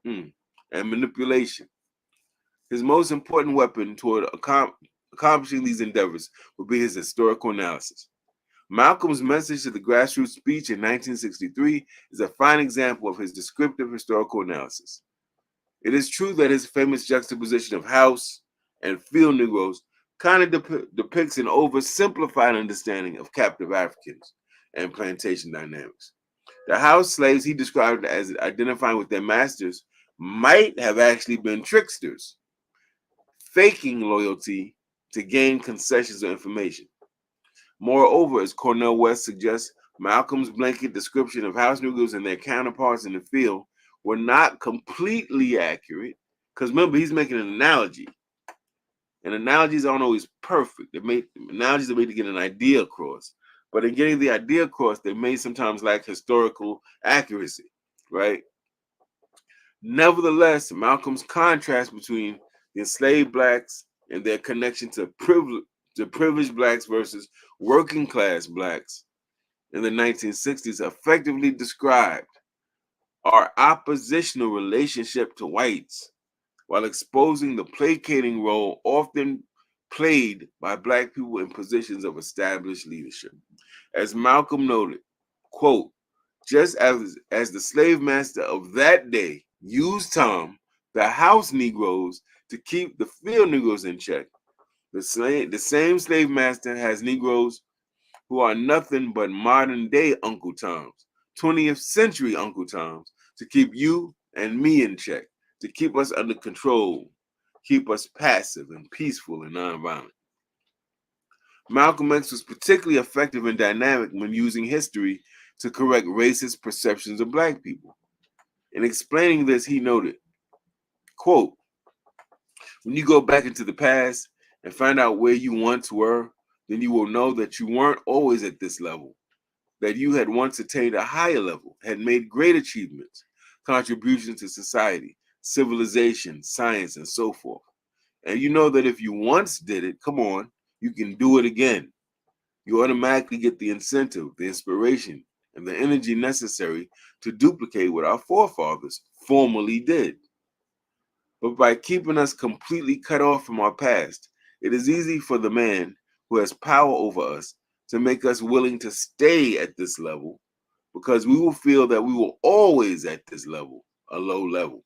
and manipulation. His most important weapon toward accomplishing these endeavors would be his historical analysis. Malcolm's message to the grassroots speech in 1963 is a fine example of his descriptive historical analysis. It is true that his famous juxtaposition of house and field Negroes kind of depicts an oversimplified understanding of captive Africans and plantation dynamics. The house slaves he described as identifying with their masters might have actually been tricksters, faking loyalty to gain concessions or information. Moreover, as Cornel West suggests, Malcolm's blanket description of house Negroes and their counterparts in the field were not completely accurate, because remember, he's making an analogy. And analogies aren't always perfect. Analogies are made to get an idea across. But in getting the idea across, they may sometimes lack historical accuracy, right? Nevertheless, Malcolm's contrast between the enslaved blacks and their connection to privileged blacks versus working class blacks in the 1960s effectively described our oppositional relationship to whites, while exposing the placating role often played by black people in positions of established leadership. As Malcolm noted, quote, just as the slave master of that day used Tom, the house Negroes, to keep the field Negroes in check, the same slave master has Negroes who are nothing but modern day Uncle Toms, 20th century Uncle Toms, to keep you and me in check, to keep us under control, keep us passive and peaceful and nonviolent. Malcolm X was particularly effective and dynamic when using history to correct racist perceptions of black people. In explaining this, he noted, quote, when you go back into the past and find out where you once were, then you will know that you weren't always at this level, that you had once attained a higher level, had made great achievements, contributions to society, civilization, science, and so forth. And you know that if you once did it, come on, you can do it again. You automatically get the incentive, the inspiration, and the energy necessary to duplicate what our forefathers formerly did. But by keeping us completely cut off from our past, it is easy for the man who has power over us to make us willing to stay at this level, because we will feel that we were always at this level, a low level.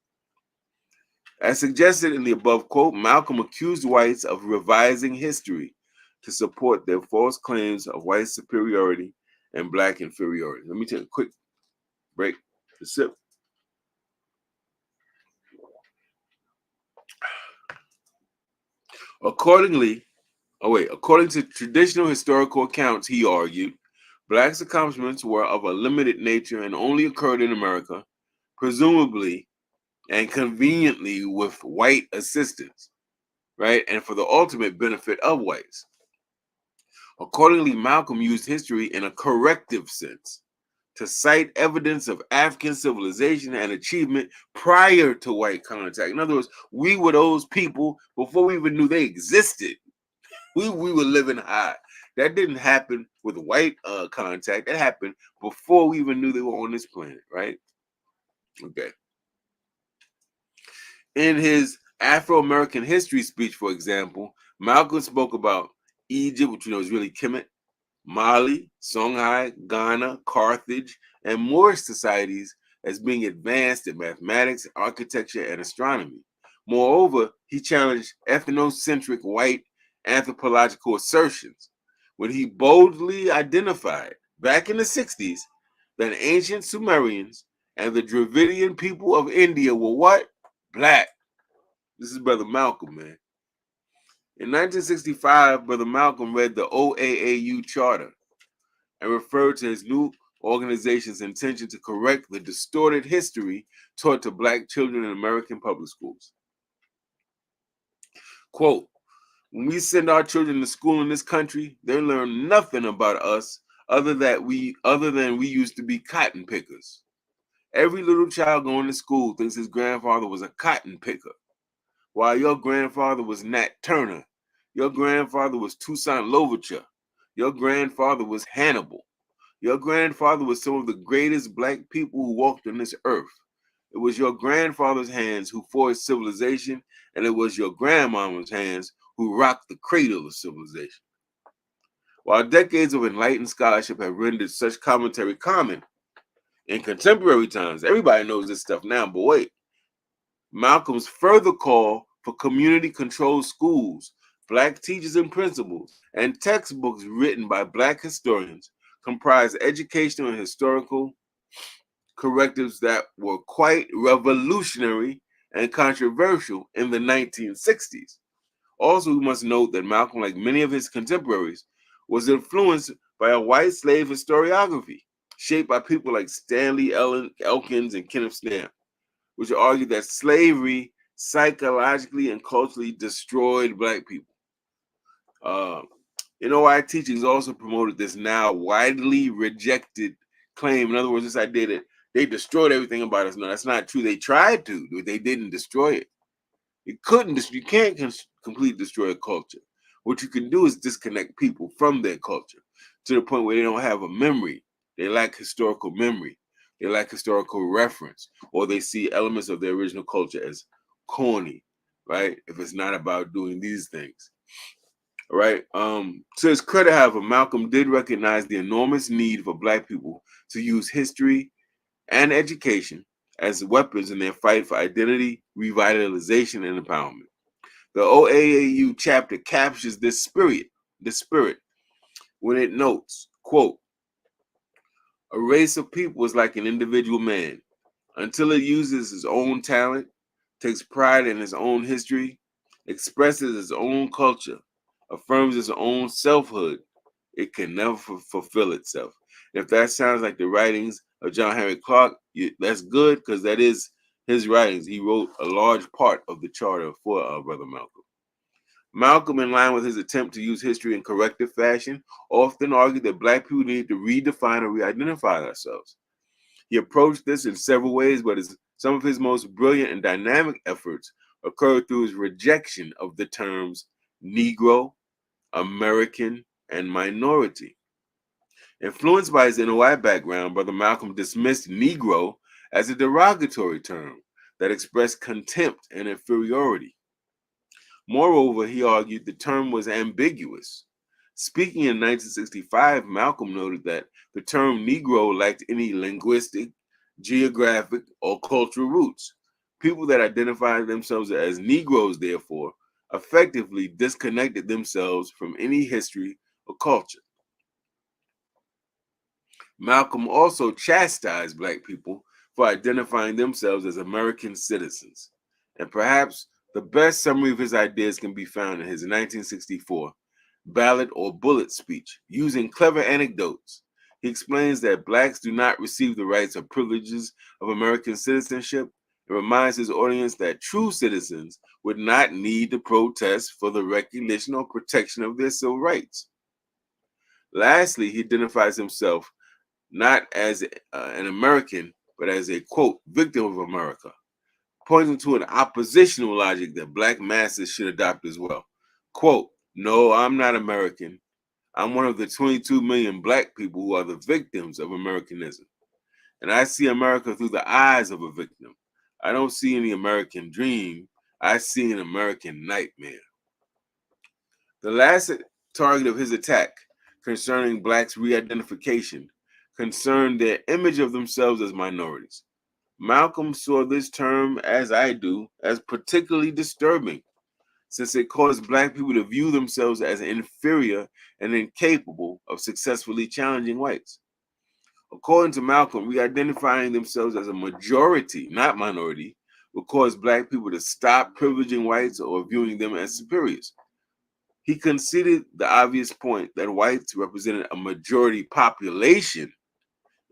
As suggested in the above quote, Malcolm accused whites of revising history to support their false claims of white superiority and black inferiority. Let me take a quick break to sip. According to traditional historical accounts, he argued, blacks' accomplishments were of a limited nature and only occurred in America, presumably and conveniently with white assistance, right? And for the ultimate benefit of whites. Accordingly, Malcolm used history in a corrective sense to cite evidence of African civilization and achievement prior to white contact. In other words, we were those people before we even knew they existed. We were living high. That didn't happen with white contact. That happened before we even knew they were on this planet, right? Okay. In his Afro-American history speech, for example, Malcolm spoke about Egypt, which is really Kemet, Mali, Songhai, Ghana, Carthage, and Moorish societies as being advanced in mathematics, architecture, and astronomy. Moreover, he challenged ethnocentric white anthropological assertions when he boldly identified, back in the 60s, that ancient Sumerians and the Dravidian people of India were what? Black. This is Brother Malcolm, man. In 1965, Brother Malcolm read the OAAU Charter and referred to his new organization's intention to correct the distorted history taught to black children in American public schools. Quote, when we send our children to school in this country, they learn nothing about us other than we used to be cotton pickers. Every little child going to school thinks his grandfather was a cotton picker, while your grandfather was Nat Turner. Your grandfather was Toussaint Louverture. Your grandfather was Hannibal. Your grandfather was some of the greatest black people who walked on this earth. It was your grandfather's hands who forged civilization, and it was your grandmama's hands who rocked the cradle of civilization. While decades of enlightened scholarship have rendered such commentary common, in contemporary times, everybody knows this stuff now, but wait. Malcolm's further call for community-controlled schools, black teachers and principals, and textbooks written by black historians comprise educational and historical correctives that were quite revolutionary and controversial in the 1960s. Also, we must note that Malcolm, like many of his contemporaries, was influenced by a white slave historiography shaped by people like Stanley Elkins and Kenneth Stamp, which argued that slavery psychologically and culturally destroyed black people. NOI teachings also promoted this now widely rejected claim. In other words, this idea that they destroyed everything about us. No, that's not true. They tried to, but they didn't destroy it. You can't completely destroy a culture. What you can do is disconnect people from their culture to the point where they don't have a memory. They lack historical memory. They lack historical reference, or they see elements of their original culture as corny, right? If it's not about doing these things. All right. To his credit, however, Malcolm did recognize the enormous need for black people to use history and education as weapons in their fight for identity, revitalization, and empowerment. The OAAU chapter captures this spirit when it notes, quote, a race of people is like an individual man. Until it uses its own talent, takes pride in its own history, expresses its own culture, affirms its own selfhood, it can never fulfill itself. If that sounds like the writings of John Henry Clark, that's good, because that is his writings. He wrote a large part of the charter for Brother Malcolm. Malcolm, in line with his attempt to use history in corrective fashion, often argued that black people need to redefine or re-identify ourselves. He approached this in several ways, but some of his most brilliant and dynamic efforts occurred through his rejection of the terms Negro, American, and minority. Influenced by his NOI background, Brother Malcolm dismissed Negro as a derogatory term that expressed contempt and inferiority. Moreover, he argued the term was ambiguous. Speaking in 1965, Malcolm noted that the term Negro lacked any linguistic, geographic, or cultural roots. People that identified themselves as Negroes, therefore, effectively disconnected themselves from any history or culture. Malcolm also chastised black people for identifying themselves as American citizens. And perhaps the best summary of his ideas can be found in his 1964 ballot or bullet speech. Using clever anecdotes, he explains that blacks do not receive the rights or privileges of American citizenship and reminds his audience that true citizens would not need to protest for the recognition or protection of their civil rights. Lastly, he identifies himself not as an American, but as a, quote, victim of America, pointing to an oppositional logic that black masses should adopt as well. Quote, no, I'm not American. I'm one of the 22 million black people who are the victims of Americanism. And I see America through the eyes of a victim. I don't see any American dream. I see an American nightmare. The last target of his attack concerning blacks' re-identification concerned their image of themselves as minorities. Malcolm saw this term, as I do, as particularly disturbing, since it caused black people to view themselves as inferior and incapable of successfully challenging whites. According to Malcolm, re-identifying themselves as a majority, not minority, would cause black people to stop privileging whites or viewing them as superiors. He conceded the obvious point that whites represented a majority population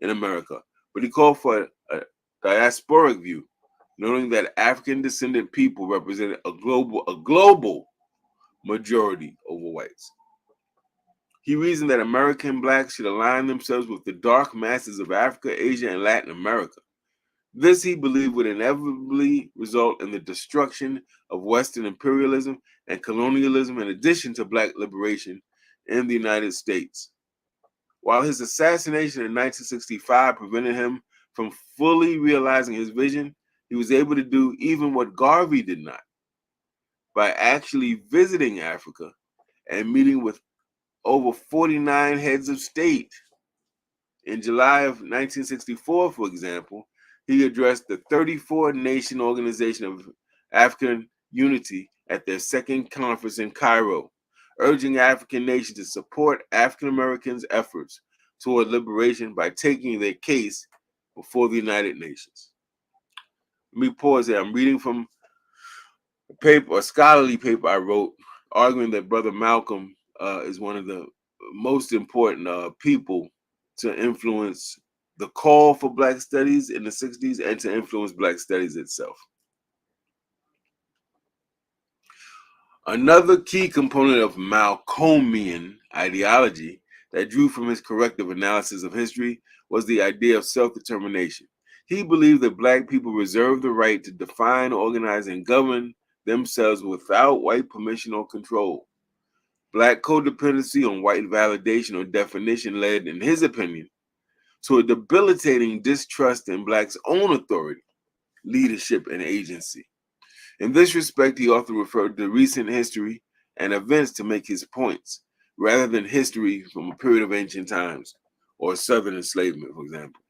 in America, but he called for a diasporic view, noting that African descendant people represented a global majority over whites. He reasoned that American blacks should align themselves with the dark masses of Africa, Asia, and Latin America. This, he believed, would inevitably result in the destruction of Western imperialism and colonialism, in addition to black liberation in the United States. While his assassination in 1965 prevented him from fully realizing his vision, he was able to do even what Garvey did not, by actually visiting Africa and meeting with over 49 heads of state. In July of 1964, for example, he addressed the 34-nation Organization of African Unity at their second conference in Cairo, urging African nations to support African Americans' efforts toward liberation by taking their case before the United Nations. Let me pause there. I'm reading from a paper, a scholarly paper I wrote, arguing that Brother Malcolm is one of the most important people to influence the call for Black studies in the 60s and to influence Black studies itself. Another key component of Malcolmian ideology that drew from his corrective analysis of history was the idea of self-determination. He believed that Black people reserved the right to define, organize, and govern themselves without white permission or control. Black codependency on white validation or definition led, in his opinion, to a debilitating distrust in Blacks' own authority, leadership, and agency. In this respect, he often referred to recent history and events to make his points, rather than history from a period of ancient times or Southern enslavement, for example.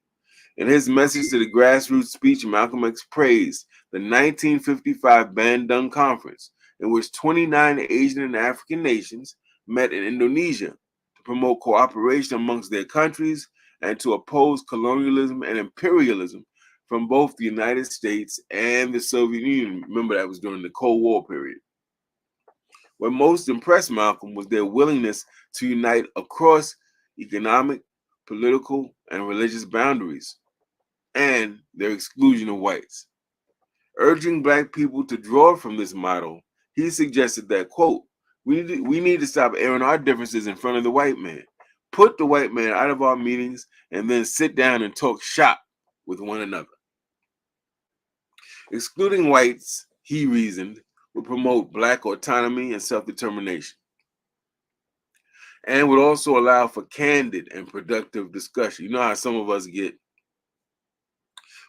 In his message to the grassroots speech, Malcolm X praised the 1955 Bandung Conference, in which 29 Asian and African nations met in Indonesia to promote cooperation amongst their countries and to oppose colonialism and imperialism from both the United States and the Soviet Union. Remember, that was during the Cold War period. What most impressed Malcolm was their willingness to unite across economic, political, and religious boundaries, and their exclusion of whites. Urging Black people to draw from this model, he suggested that, quote, we need to stop airing our differences in front of the white man, put the white man out of our meetings, and then sit down and talk shop with one another. Excluding whites, he reasoned, would promote Black autonomy and self-determination, and would also allow for candid and productive discussion. You know how some of us get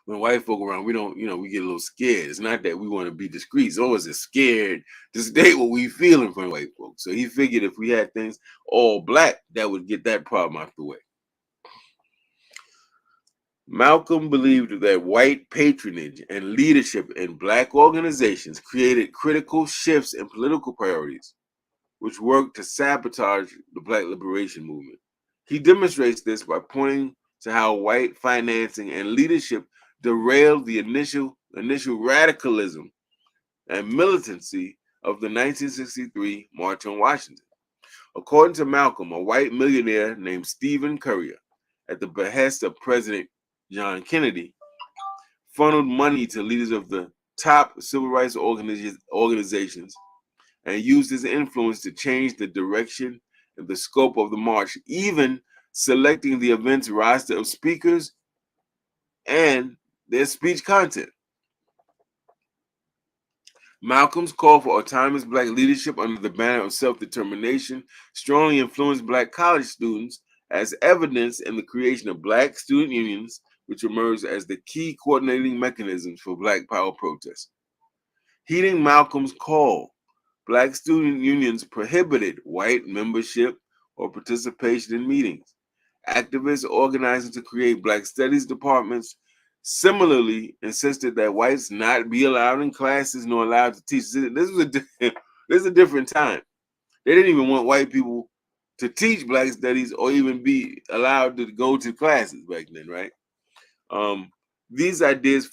when white folk around, we don't, we get a little scared. It's not that we want to be discreet. Some of us are scared to state what we feel in front of white folks. So he figured if we had things all Black, that would get that problem out the way. Malcolm believed that white patronage and leadership in Black organizations created critical shifts in political priorities, which worked to sabotage the Black liberation movement. He demonstrates this by pointing to how white financing and leadership derailed the initial radicalism and militancy of the 1963 March on Washington. According to Malcolm, a white millionaire named Stephen Currier, at the behest of President John Kennedy, funneled money to leaders of the top civil rights organizations and used his influence to change the direction and the scope of the march, even selecting the event's roster of speakers and their speech content. Malcolm's call for autonomous Black leadership under the banner of self-determination strongly influenced Black college students, as evidenced in the creation of Black student unions, which emerged as the key coordinating mechanisms for Black power protests. Heeding Malcolm's call, Black student unions prohibited white membership or participation in meetings. Activists organizing to create Black studies departments similarly insisted that whites not be allowed in classes nor allowed to teach. This is a different time. They didn't even want white people to teach Black studies or even be allowed to go to classes back then, right? These ideas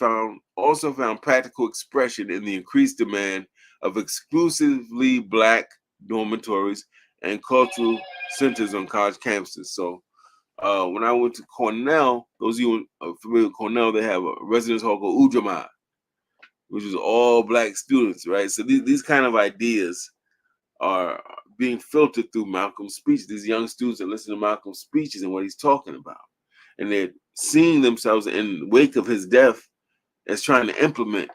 also found practical expression in the increased demand of exclusively Black dormitories and cultural centers on college campuses. So when I went to Cornell, those of you familiar with Cornell, they have a residence hall called Ujamaa, which is all Black students, right? So these kind of ideas are being filtered through Malcolm's speech. These young students are listening to Malcolm's speeches and what he's talking about. And they're seeing themselves in the wake of his death as trying to implement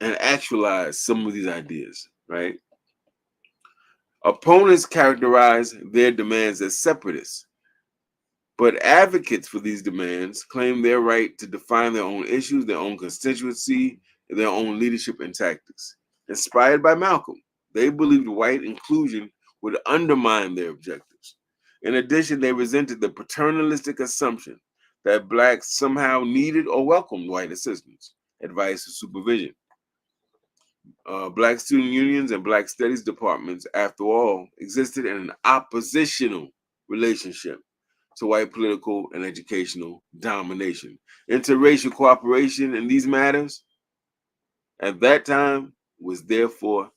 and actualize some of these ideas, right? Opponents characterize their demands as separatists, But advocates for these demands claim their right to define their own issues, their own constituency, and their own leadership and tactics. Inspired by Malcolm, they believed white inclusion would undermine their objectives. In addition, they resented the paternalistic assumption that blacks somehow needed or welcomed white assistance, advice, or supervision. Black student unions and black studies departments, after all, existed in an oppositional relationship to white political and educational domination. Interracial cooperation in these matters at that time was therefore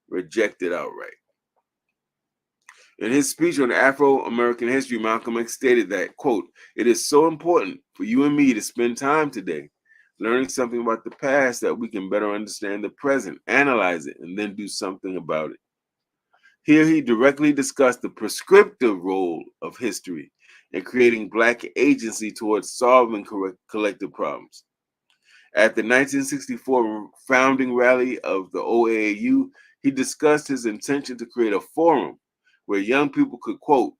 rejected outright. In his speech on Afro-American history, Malcolm X stated that, quote, "It is so important for you and me to spend time today learning something about the past that we can better understand the present, analyze it, and then do something about it." Here he directly discussed the prescriptive role of history in creating black agency towards solving collective problems. At the 1964 founding rally of the OAAU, he discussed his intention to create a forum where young people could, quote,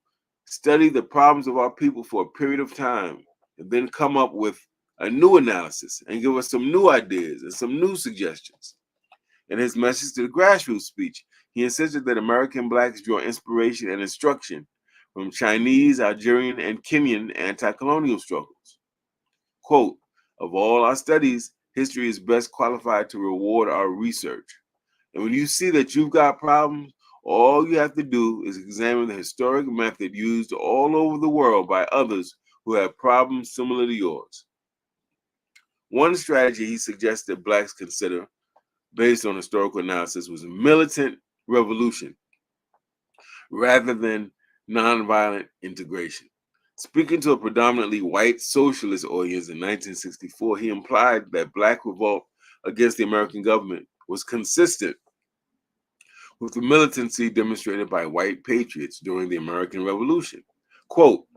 "study the problems of our people for a period of time and then come up with a new analysis and give us some new ideas and some new suggestions." In his message to the grassroots speech, he insisted that American blacks draw inspiration and instruction from Chinese, Algerian, and Kenyan anti-colonial struggles. Quote, "Of all our studies, history is best qualified to reward our research. And when you see that you've got problems, all you have to do is examine the historic method used all over the world by others who have problems similar to yours." One strategy he suggested blacks consider, based on historical analysis, was militant revolution rather than nonviolent integration. Speaking to a predominantly white socialist audience in 1964, he implied that black revolt against the American government was consistent with the militancy demonstrated by white patriots during the American Revolution. Quote,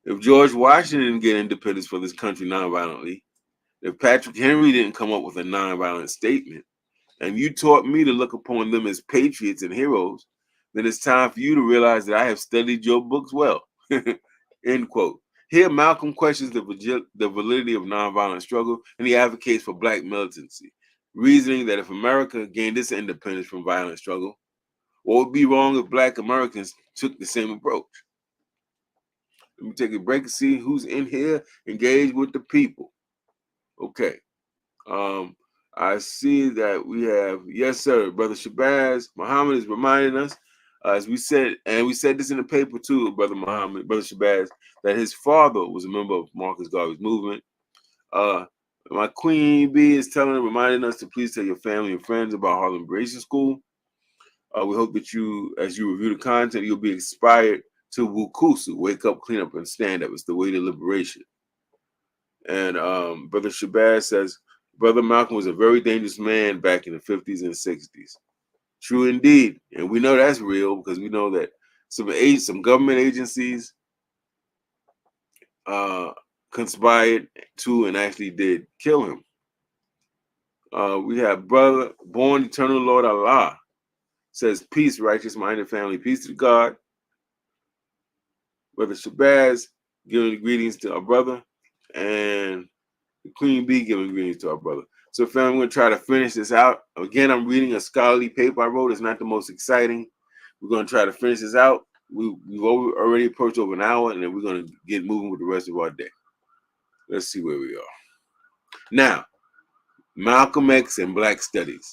"If George Washington didn't get independence for this country nonviolently, if Patrick Henry didn't come up with a nonviolent statement, and you taught me to look upon them as patriots and heroes, then it's time for you to realize that I have studied your books well." End quote. Here, Malcolm questions the validity of nonviolent struggle, and he advocates for black militancy, reasoning that if America gained its independence from violent struggle, what would be wrong if black Americans took the same approach? Let me take a break and see who's in here engaged with the people. Okay. I see that we have, yes, sir, Brother Shabazz Muhammad is reminding us, as we said, and we said this in the paper too, Brother Muhammad, Brother Shabazz, that his father was a member of Marcus Garvey's movement. My Queen Bee is reminding us to please tell your family and friends about Harlem Liberation School. We hope that you, as you review the content, you'll be inspired to Wukusu, wake up, clean up, and stand up. It's the way to liberation. And Brother Shabazz says, Brother Malcolm was a very dangerous man back in the 50s and 60s. True indeed. And we know that's real because we know that some government agencies conspired to and actually did kill him. We have Brother Born Eternal Lord Allah says, peace, righteous minded family, peace to God. Brother Shabazz giving greetings to our brother, and the Queen Bee giving greetings to our brother. So, family, I'm going to try to finish this out. Again, I'm reading a scholarly paper I wrote. It's not the most exciting. We're going to try to finish this out. We've already approached over an hour, and then we're going to get moving with the rest of our day. Let's see where we are. Now, Malcolm X and Black Studies.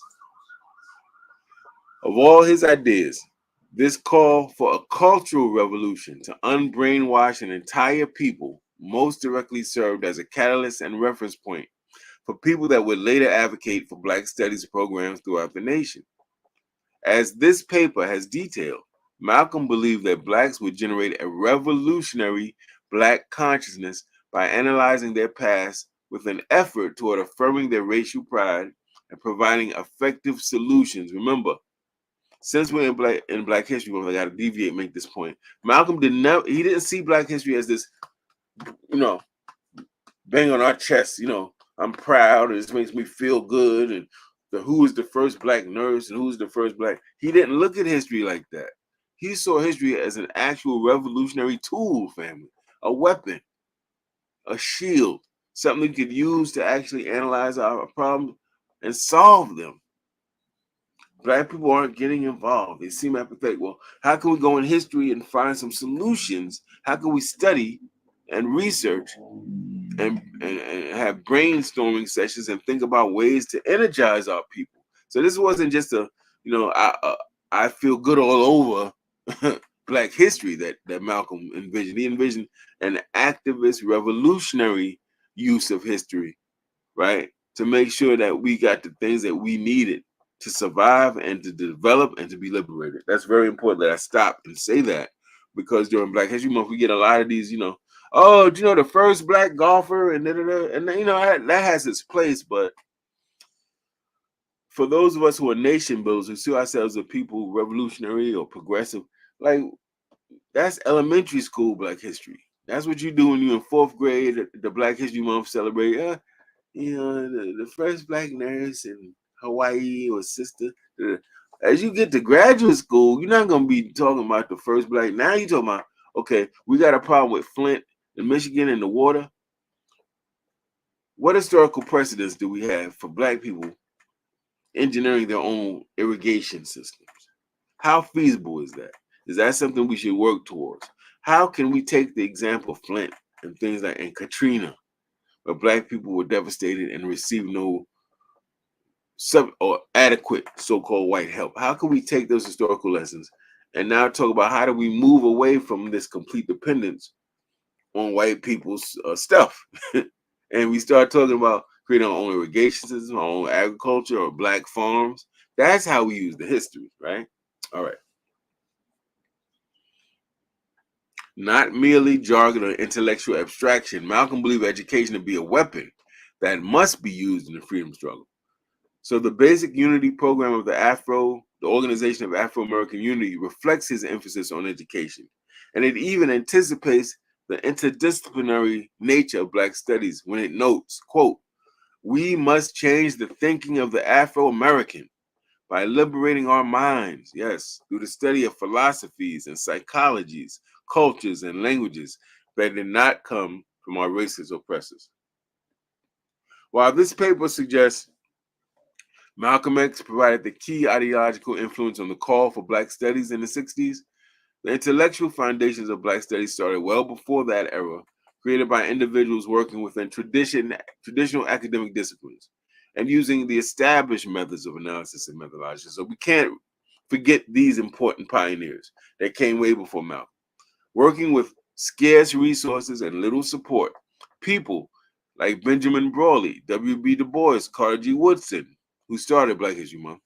Of all his ideas, this call for a cultural revolution to unbrainwash an entire people most directly served as a catalyst and reference point for people that would later advocate for Black studies programs throughout the nation. As this paper has detailed, Malcolm believed that Blacks would generate a revolutionary Black consciousness by analyzing their past with an effort toward affirming their racial pride and providing effective solutions. Remember, since we're in Black History Month, I got to deviate and make this point. Malcolm didn't see Black history as this, bang on our chest, I'm proud, and this makes me feel good, and who is the first Black nurse and who's the first Black. He didn't look at history like that. He saw history as an actual revolutionary tool, family, a weapon, a shield, something we could use to actually analyze our problems and solve them. Black people aren't getting involved. They seem apathetic. Well, how can we go in history and find some solutions? How can we study and research and have brainstorming sessions and think about ways to energize our people? So this wasn't just a, I feel good all over Black history that Malcolm envisioned. He envisioned an activist, revolutionary use of history, right? To make sure that we got the things that we needed to survive and to develop and to be liberated. That's very important that I stop and say that, because during Black History Month, we get a lot of these, oh, do you know the first Black golfer and and that has its place, but for those of us who are nation builders, who see ourselves as people revolutionary or progressive, like that's elementary school Black history. That's what you do when you're in fourth grade, the Black History Month celebrate. The first Black nurse in Hawaii or sister. As you get to graduate school, you're not going to be talking about the first Black. Now you're talking about, okay, we got a problem with Flint and Michigan and the water. What historical precedents do we have for Black people engineering their own irrigation systems? How feasible is that? Is that something we should work towards? How can we take the example of Flint and things like and Katrina, where Black people were devastated and received no or adequate so-called white help? How can we take those historical lessons and now talk about how do we move away from this complete dependence on white people's stuff? And we start talking about creating our own irrigation system, our own agriculture, or Black farms. That's how we use the history, right? All right. Not merely jargon or intellectual abstraction. Malcolm believed education to be a weapon that must be used in the freedom struggle. So the basic unity program of the Organization of Afro-American Unity, reflects his emphasis on education. And it even anticipates the interdisciplinary nature of Black studies when it notes, quote, "We must change the thinking of the Afro-American by liberating our minds, yes, through the study of philosophies and psychologies, cultures, and languages that did not come from our racist oppressors." While this paper suggests Malcolm X provided the key ideological influence on the call for Black studies in the 60s, the intellectual foundations of Black studies started well before that era, created by individuals working within traditional academic disciplines and using the established methods of analysis and methodology. So we can't forget these important pioneers that came way before Malcolm. Working with scarce resources and little support, people like Benjamin Brawley, W.B. Du Bois, Carter G. Woodson, who started Black History Month,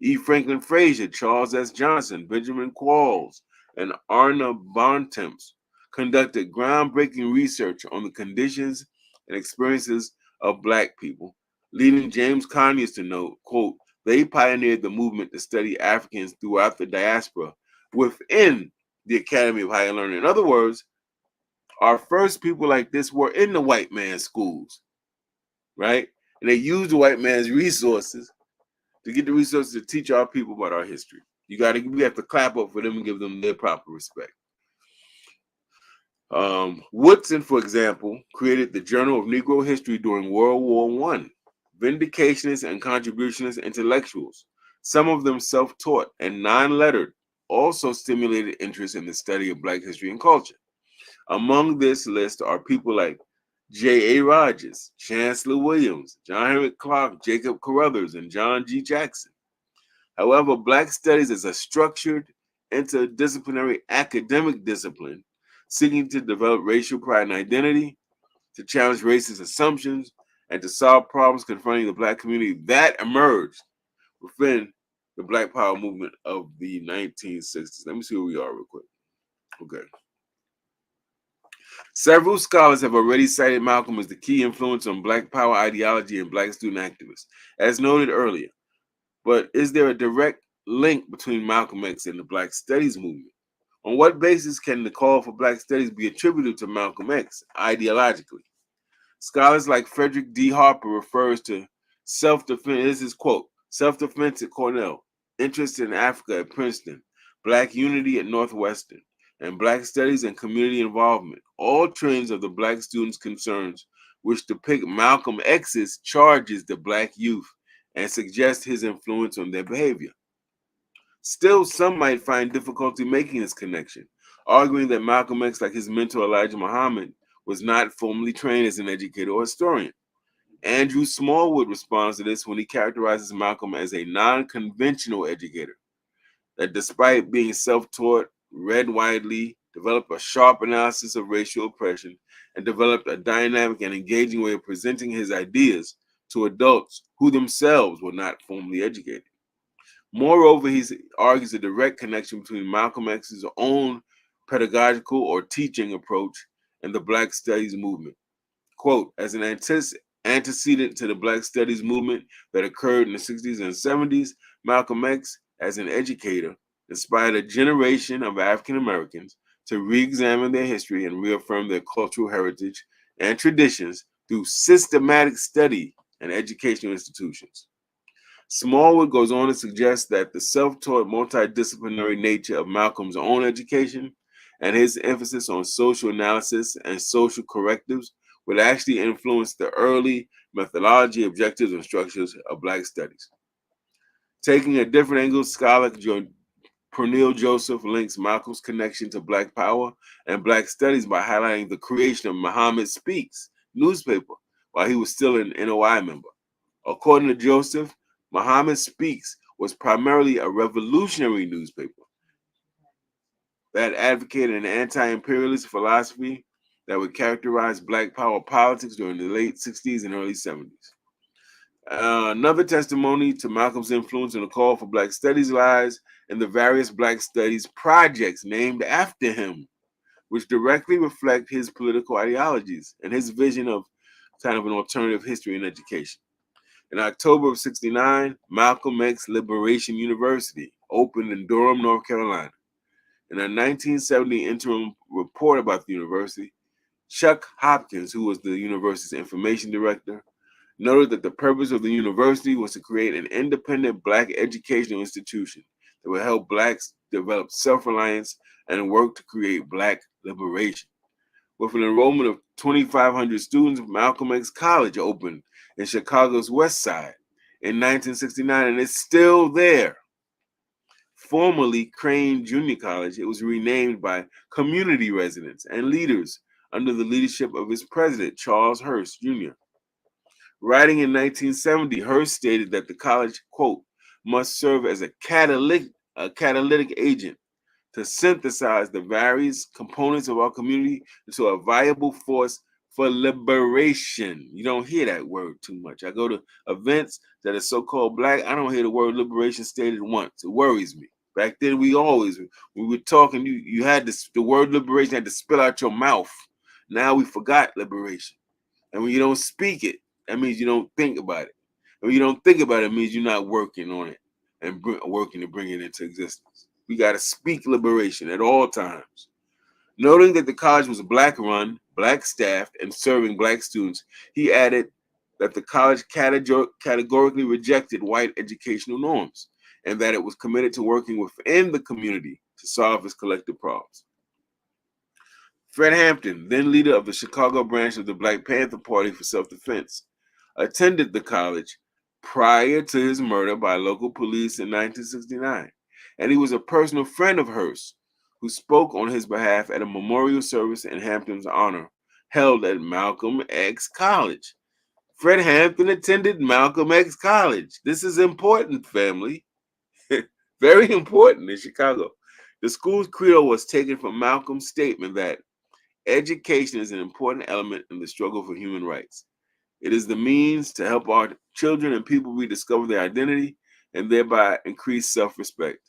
E. Franklin Frazier, Charles S. Johnson, Benjamin Qualls, and Arna Bontemps conducted groundbreaking research on the conditions and experiences of Black people, leading James Conyers to note, quote, "They pioneered the movement to study Africans throughout the diaspora within the Academy of Higher Learning." In other words, our first people like this were in the white man's schools, right? And they used the white man's resources to get the resources to teach our people about our history. We have to clap up for them and give them their proper respect. Woodson, for example, created the Journal of Negro History during World War I. Vindicationists and contributionist intellectuals, some of them self-taught and non-lettered, also stimulated interest in the study of Black history and culture. Among this list are people like J.A. Rogers, Chancellor Williams, John Henrik Clark, Jacob Carruthers, and John G. Jackson. However, Black studies is a structured, interdisciplinary academic discipline seeking to develop racial pride and identity, to challenge racist assumptions, and to solve problems confronting the Black community that emerged within the Black Power movement of the 1960s. Let me see where we are real quick. Okay. Several scholars have already cited Malcolm as the key influence on Black Power ideology and Black student activists, as noted earlier. But is there a direct link between Malcolm X and the Black Studies movement? On what basis can the call for Black Studies be attributed to Malcolm X ideologically? Scholars like Frederick D. Harper refers to self-defense. This is quote, self-defense at Cornell, interest in Africa at Princeton, Black unity at Northwestern, and Black studies and community involvement, all trends of the black students' concerns, which depict Malcolm X's charges to black youth and suggest his influence on their behavior. Still, some might find difficulty making this connection, arguing that Malcolm X, like his mentor Elijah Muhammad, was not formally trained as an educator or historian. Andrew Smallwood responds to this when he characterizes Malcolm as a non-conventional educator, that despite being self-taught, read widely, developed a sharp analysis of racial oppression, and developed a dynamic and engaging way of presenting his ideas to adults who themselves were not formally educated. Moreover, he argues a direct connection between Malcolm X's own pedagogical or teaching approach and the Black Studies movement. Quote, as an antecedent to the Black Studies movement that occurred in the 60s and 70s, Malcolm X, as an educator, inspired a generation of African Americans to re-examine their history and reaffirm their cultural heritage and traditions through systematic study and educational institutions. Smallwood goes on to suggest that the self-taught multidisciplinary nature of Malcolm's own education and his emphasis on social analysis and social correctives would actually influence the early methodology, objectives, and structures of Black studies. Taking a different angle, scholar Pernille Joseph links Malcolm's connection to Black power and Black studies by highlighting the creation of Muhammad Speaks newspaper while he was still an NOI member. According to Joseph, Muhammad Speaks was primarily a revolutionary newspaper that advocated an anti-imperialist philosophy that would characterize Black power politics during the late 60s and early 70s. Another testimony to Malcolm's influence on the call for Black studies lies in the various Black studies projects named after him, which directly reflect his political ideologies and his vision of kind of an alternative history in education. In October of '69, Malcolm X Liberation University opened in Durham, North Carolina. In a 1970 interim report about the university, Chuck Hopkins, who was the university's information director, noted that the purpose of the university was to create an independent Black educational institution that would help Blacks develop self-reliance and work to create Black liberation. With an enrollment of 2,500 students, Malcolm X College opened in Chicago's West Side in 1969, and it's still there. Formerly Crane Junior College, it was renamed by community residents and leaders under the leadership of its president, Charles Hurst Jr. Writing in 1970, Hurst stated that the college, quote, must serve as a catalytic agent to synthesize the various components of our community into a viable force for liberation. You don't hear that word too much. I go to events that are so-called Black, I don't hear the word liberation stated once. It worries me. Back then, when we were talking, you had the word liberation had to spill out your mouth. Now we forgot liberation. And when you don't speak it, that means you don't think about it. And when you don't think about it, it means you're not working on it and working to bring it into existence. We got to speak liberation at all times. Noting that the college was Black-run, Black-staffed, and serving Black students, he added that the college categorically rejected white educational norms and that it was committed to working within the community to solve its collective problems. Fred Hampton, then leader of the Chicago branch of the Black Panther Party for Self-Defense, attended the college prior to his murder by local police in 1969, and he was a personal friend of Hearst, who spoke on his behalf at a memorial service in Hampton's honor held at Malcolm X College. Fred Hampton attended Malcolm X College. This is important, family. Very important in Chicago. The school's credo was taken from Malcolm's statement that education is an important element in the struggle for human rights. It is the means to help our children and people rediscover their identity and thereby increase self-respect.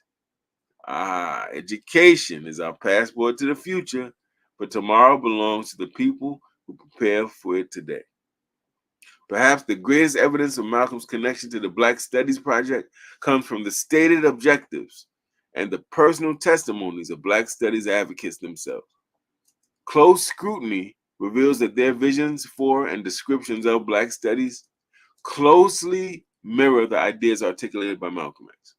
Education is our passport to the future, but tomorrow belongs to the people who prepare for it today. Perhaps the greatest evidence of Malcolm's connection to the Black Studies Project comes from the stated objectives and the personal testimonies of Black Studies advocates themselves. Close scrutiny reveals that their visions for and descriptions of Black Studies closely mirror the ideas articulated by Malcolm X.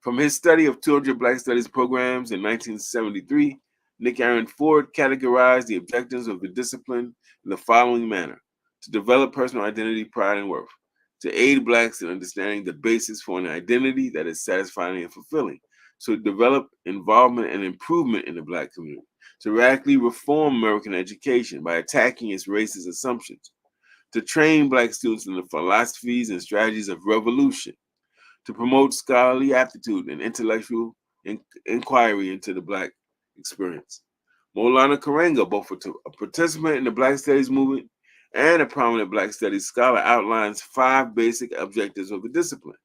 From his study of 200 Black Studies programs in 1973 Nick Aaron Ford categorized the objectives of the discipline in the following manner: to develop personal identity, pride, and worth, to aid blacks in understanding the basis for an identity that is satisfying and fulfilling, to develop involvement and improvement in the black community, to radically reform American education by attacking its racist assumptions, to train black students in the philosophies and strategies of revolution, to promote scholarly aptitude and intellectual inquiry into the black experience. Maulana Karenga, both a participant in the Black Studies movement and a prominent Black Studies scholar, outlines 5 basic objectives of the discipline.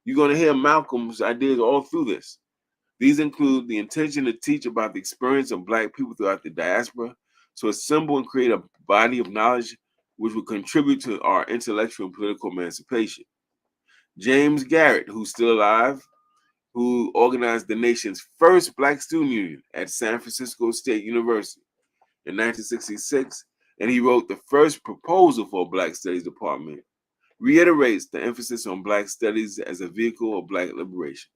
You're going to hear Malcolm's ideas all through this. These include the intention to teach about the experience of Black people throughout the diaspora, to assemble and create a body of knowledge which will contribute to our intellectual and political emancipation. James Garrett, who's still alive, who organized the nation's first Black student union at San Francisco State University in 1966, and he wrote the first proposal for a Black Studies department, reiterates the emphasis on Black Studies as a vehicle of Black liberation.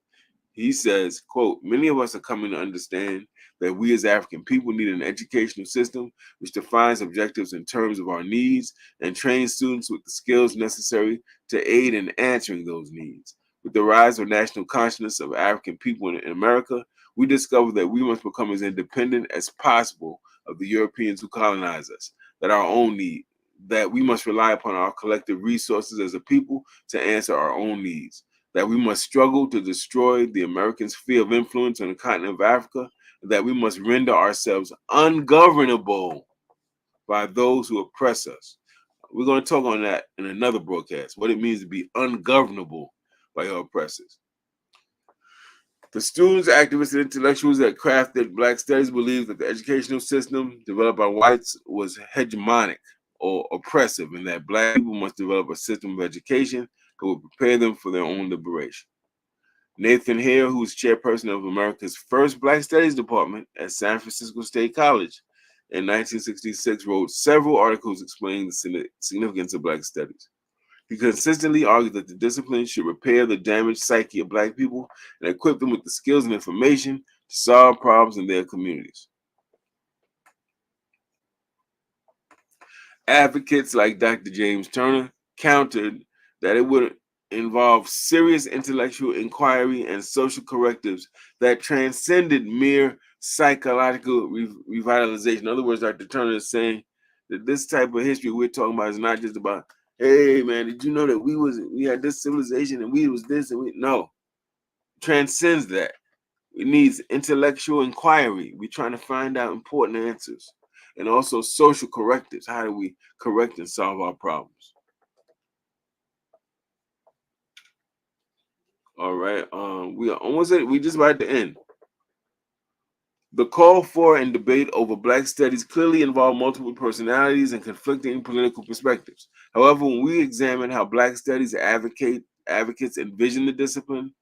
He says, quote, "Many of us are coming to understand that we as African people need an educational system which defines objectives in terms of our needs and trains students with the skills necessary to aid in answering those needs. With the rise of national consciousness of African people in America, we discovered that we must become as independent as possible of the Europeans who colonize us, that we must rely upon our collective resources as a people to answer our own needs, that we must struggle to destroy the American sphere of influence on the continent of Africa, and that we must render ourselves ungovernable by those who oppress us." We're going to talk on that in another broadcast, what it means to be ungovernable by your oppressors. The students, activists, and intellectuals that crafted Black Studies believed that the educational system developed by whites was hegemonic or oppressive, and that Black people must develop a system of education that would prepare them for their own liberation. Nathan Hare, who was chairperson of America's first Black Studies department at San Francisco State College in 1966, wrote several articles explaining the significance of Black Studies. He consistently argued that the discipline should repair the damaged psyche of Black people and equip them with the skills and information to solve problems in their communities. Advocates like Dr. James Turner countered that it would involve serious intellectual inquiry and social correctives that transcended mere psychological revitalization. In other words, Dr. Turner is saying that this type of history we're talking about is not just about, hey man, did you know that we had this civilization and we was this and we no. Transcends that. It needs intellectual inquiry. We're trying to find out important answers. And also social correctives. How do we correct and solve our problems? All right. We are almost at, we just about at the end. The call for and debate over Black Studies clearly involve multiple personalities and conflicting political perspectives. However, when we examine how Black Studies advocates envision the discipline,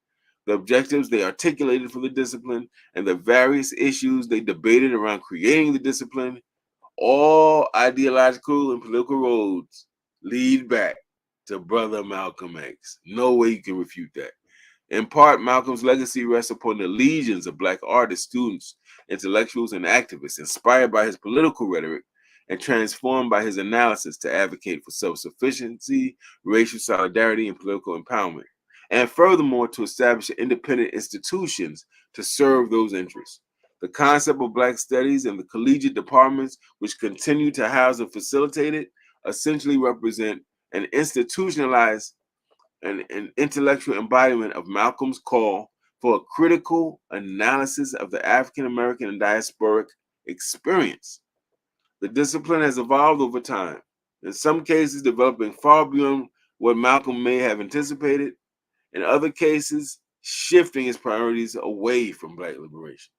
the objectives they articulated for the discipline, and the various issues they debated around creating the discipline, all ideological and political roads lead back to Brother Malcolm X. No way you can refute that. In part, Malcolm's legacy rests upon the legions of Black artists, students, intellectuals, and activists inspired by his political rhetoric and transformed by his analysis to advocate for self-sufficiency, racial solidarity, and political empowerment, and furthermore to establish independent institutions to serve those interests. The concept of Black Studies and the collegiate departments which continue to house and facilitate it essentially represent an institutionalized and an intellectual embodiment of Malcolm's call for a critical analysis of the African American and diasporic experience. The discipline has evolved over time, in some cases developing far beyond what Malcolm may have anticipated, in other cases shifting its priorities away from Black liberation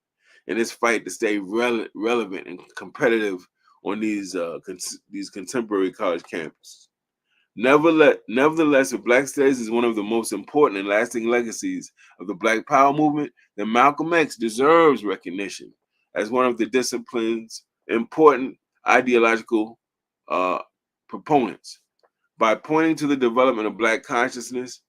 in its fight to stay relevant and competitive on these contemporary college campuses. Nevertheless, if Black Studies is one of the most important and lasting legacies of the Black Power movement, then Malcolm X deserves recognition as one of the discipline's important ideological proponents. By pointing to the development of Black consciousness,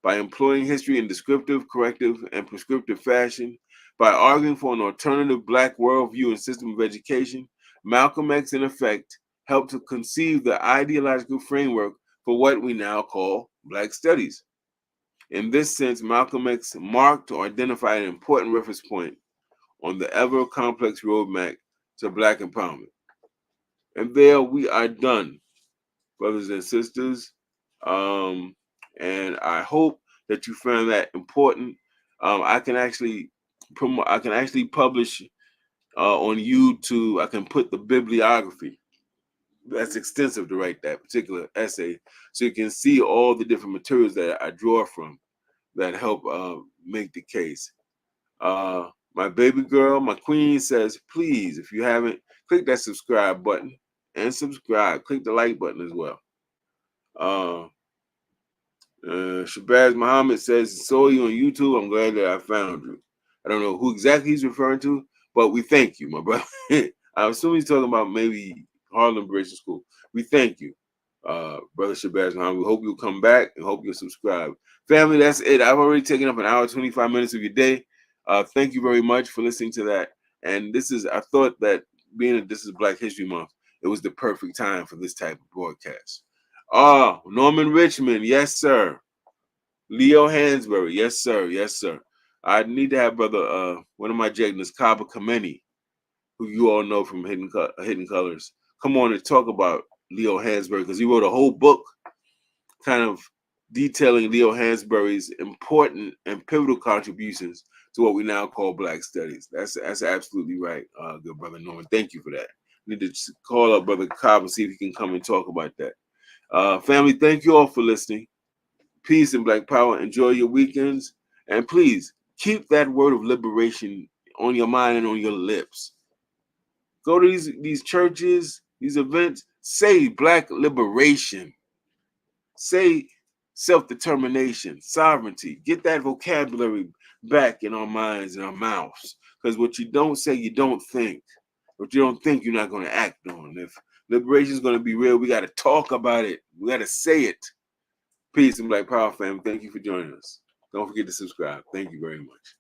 by employing history in descriptive, corrective, and prescriptive fashion, By arguing for an alternative black worldview and system of education, Malcolm X, in effect, helped to conceive the ideological framework for what we now call Black Studies. In this sense, Malcolm X marked or identified an important reference point on the ever complex roadmap to Black empowerment. And there we are done, brothers and sisters. And I hope that you found that important. I can actually publish on YouTube. I can put the bibliography. That's extensive to write that particular essay, so you can see all the different materials that I draw from that help make the case. My baby girl, my queen, says, please, if you haven't, click that subscribe button and subscribe. Click the like button as well. Shabazz Muhammad says, saw you on YouTube. I'm glad that I found you. I don't know who exactly he's referring to, but we thank you, my brother. I assume he's talking about maybe Harlem Liberation School. We thank you, Brother Shabazz Muhammad. We hope you'll come back and hope you'll subscribe. Family, that's it. I've already taken up an hour, 25 minutes of your day. Thank you very much for listening to that. And I thought that being that this is Black History Month, it was the perfect time for this type of broadcast. Norman Richmond, yes, sir. Leo Hansberry, yes, sir, yes, sir. I need to have brother, one of my Jagners, Kaba Kameni, who you all know from Hidden Colors, come on and talk about Leo Hansberry, because he wrote a whole book kind of detailing Leo Hansberry's important and pivotal contributions to what we now call Black Studies. That's absolutely right, good brother Norman. Thank you for that. Need to call up brother Cobb and see if he can come and talk about that. Family, thank you all for listening. Peace and Black Power. Enjoy your weekends. And please, keep that word of liberation on your mind and on your lips. Go to these churches, these events, say Black liberation. Say self-determination, sovereignty. Get that vocabulary back in our minds and our mouths. Because what you don't say, you don't think. What you don't think, you're not going to act on. If liberation is going to be real, we got to talk about it. We got to say it. Peace and Black Power, family. Thank you for joining us. Don't forget to subscribe. Thank you very much.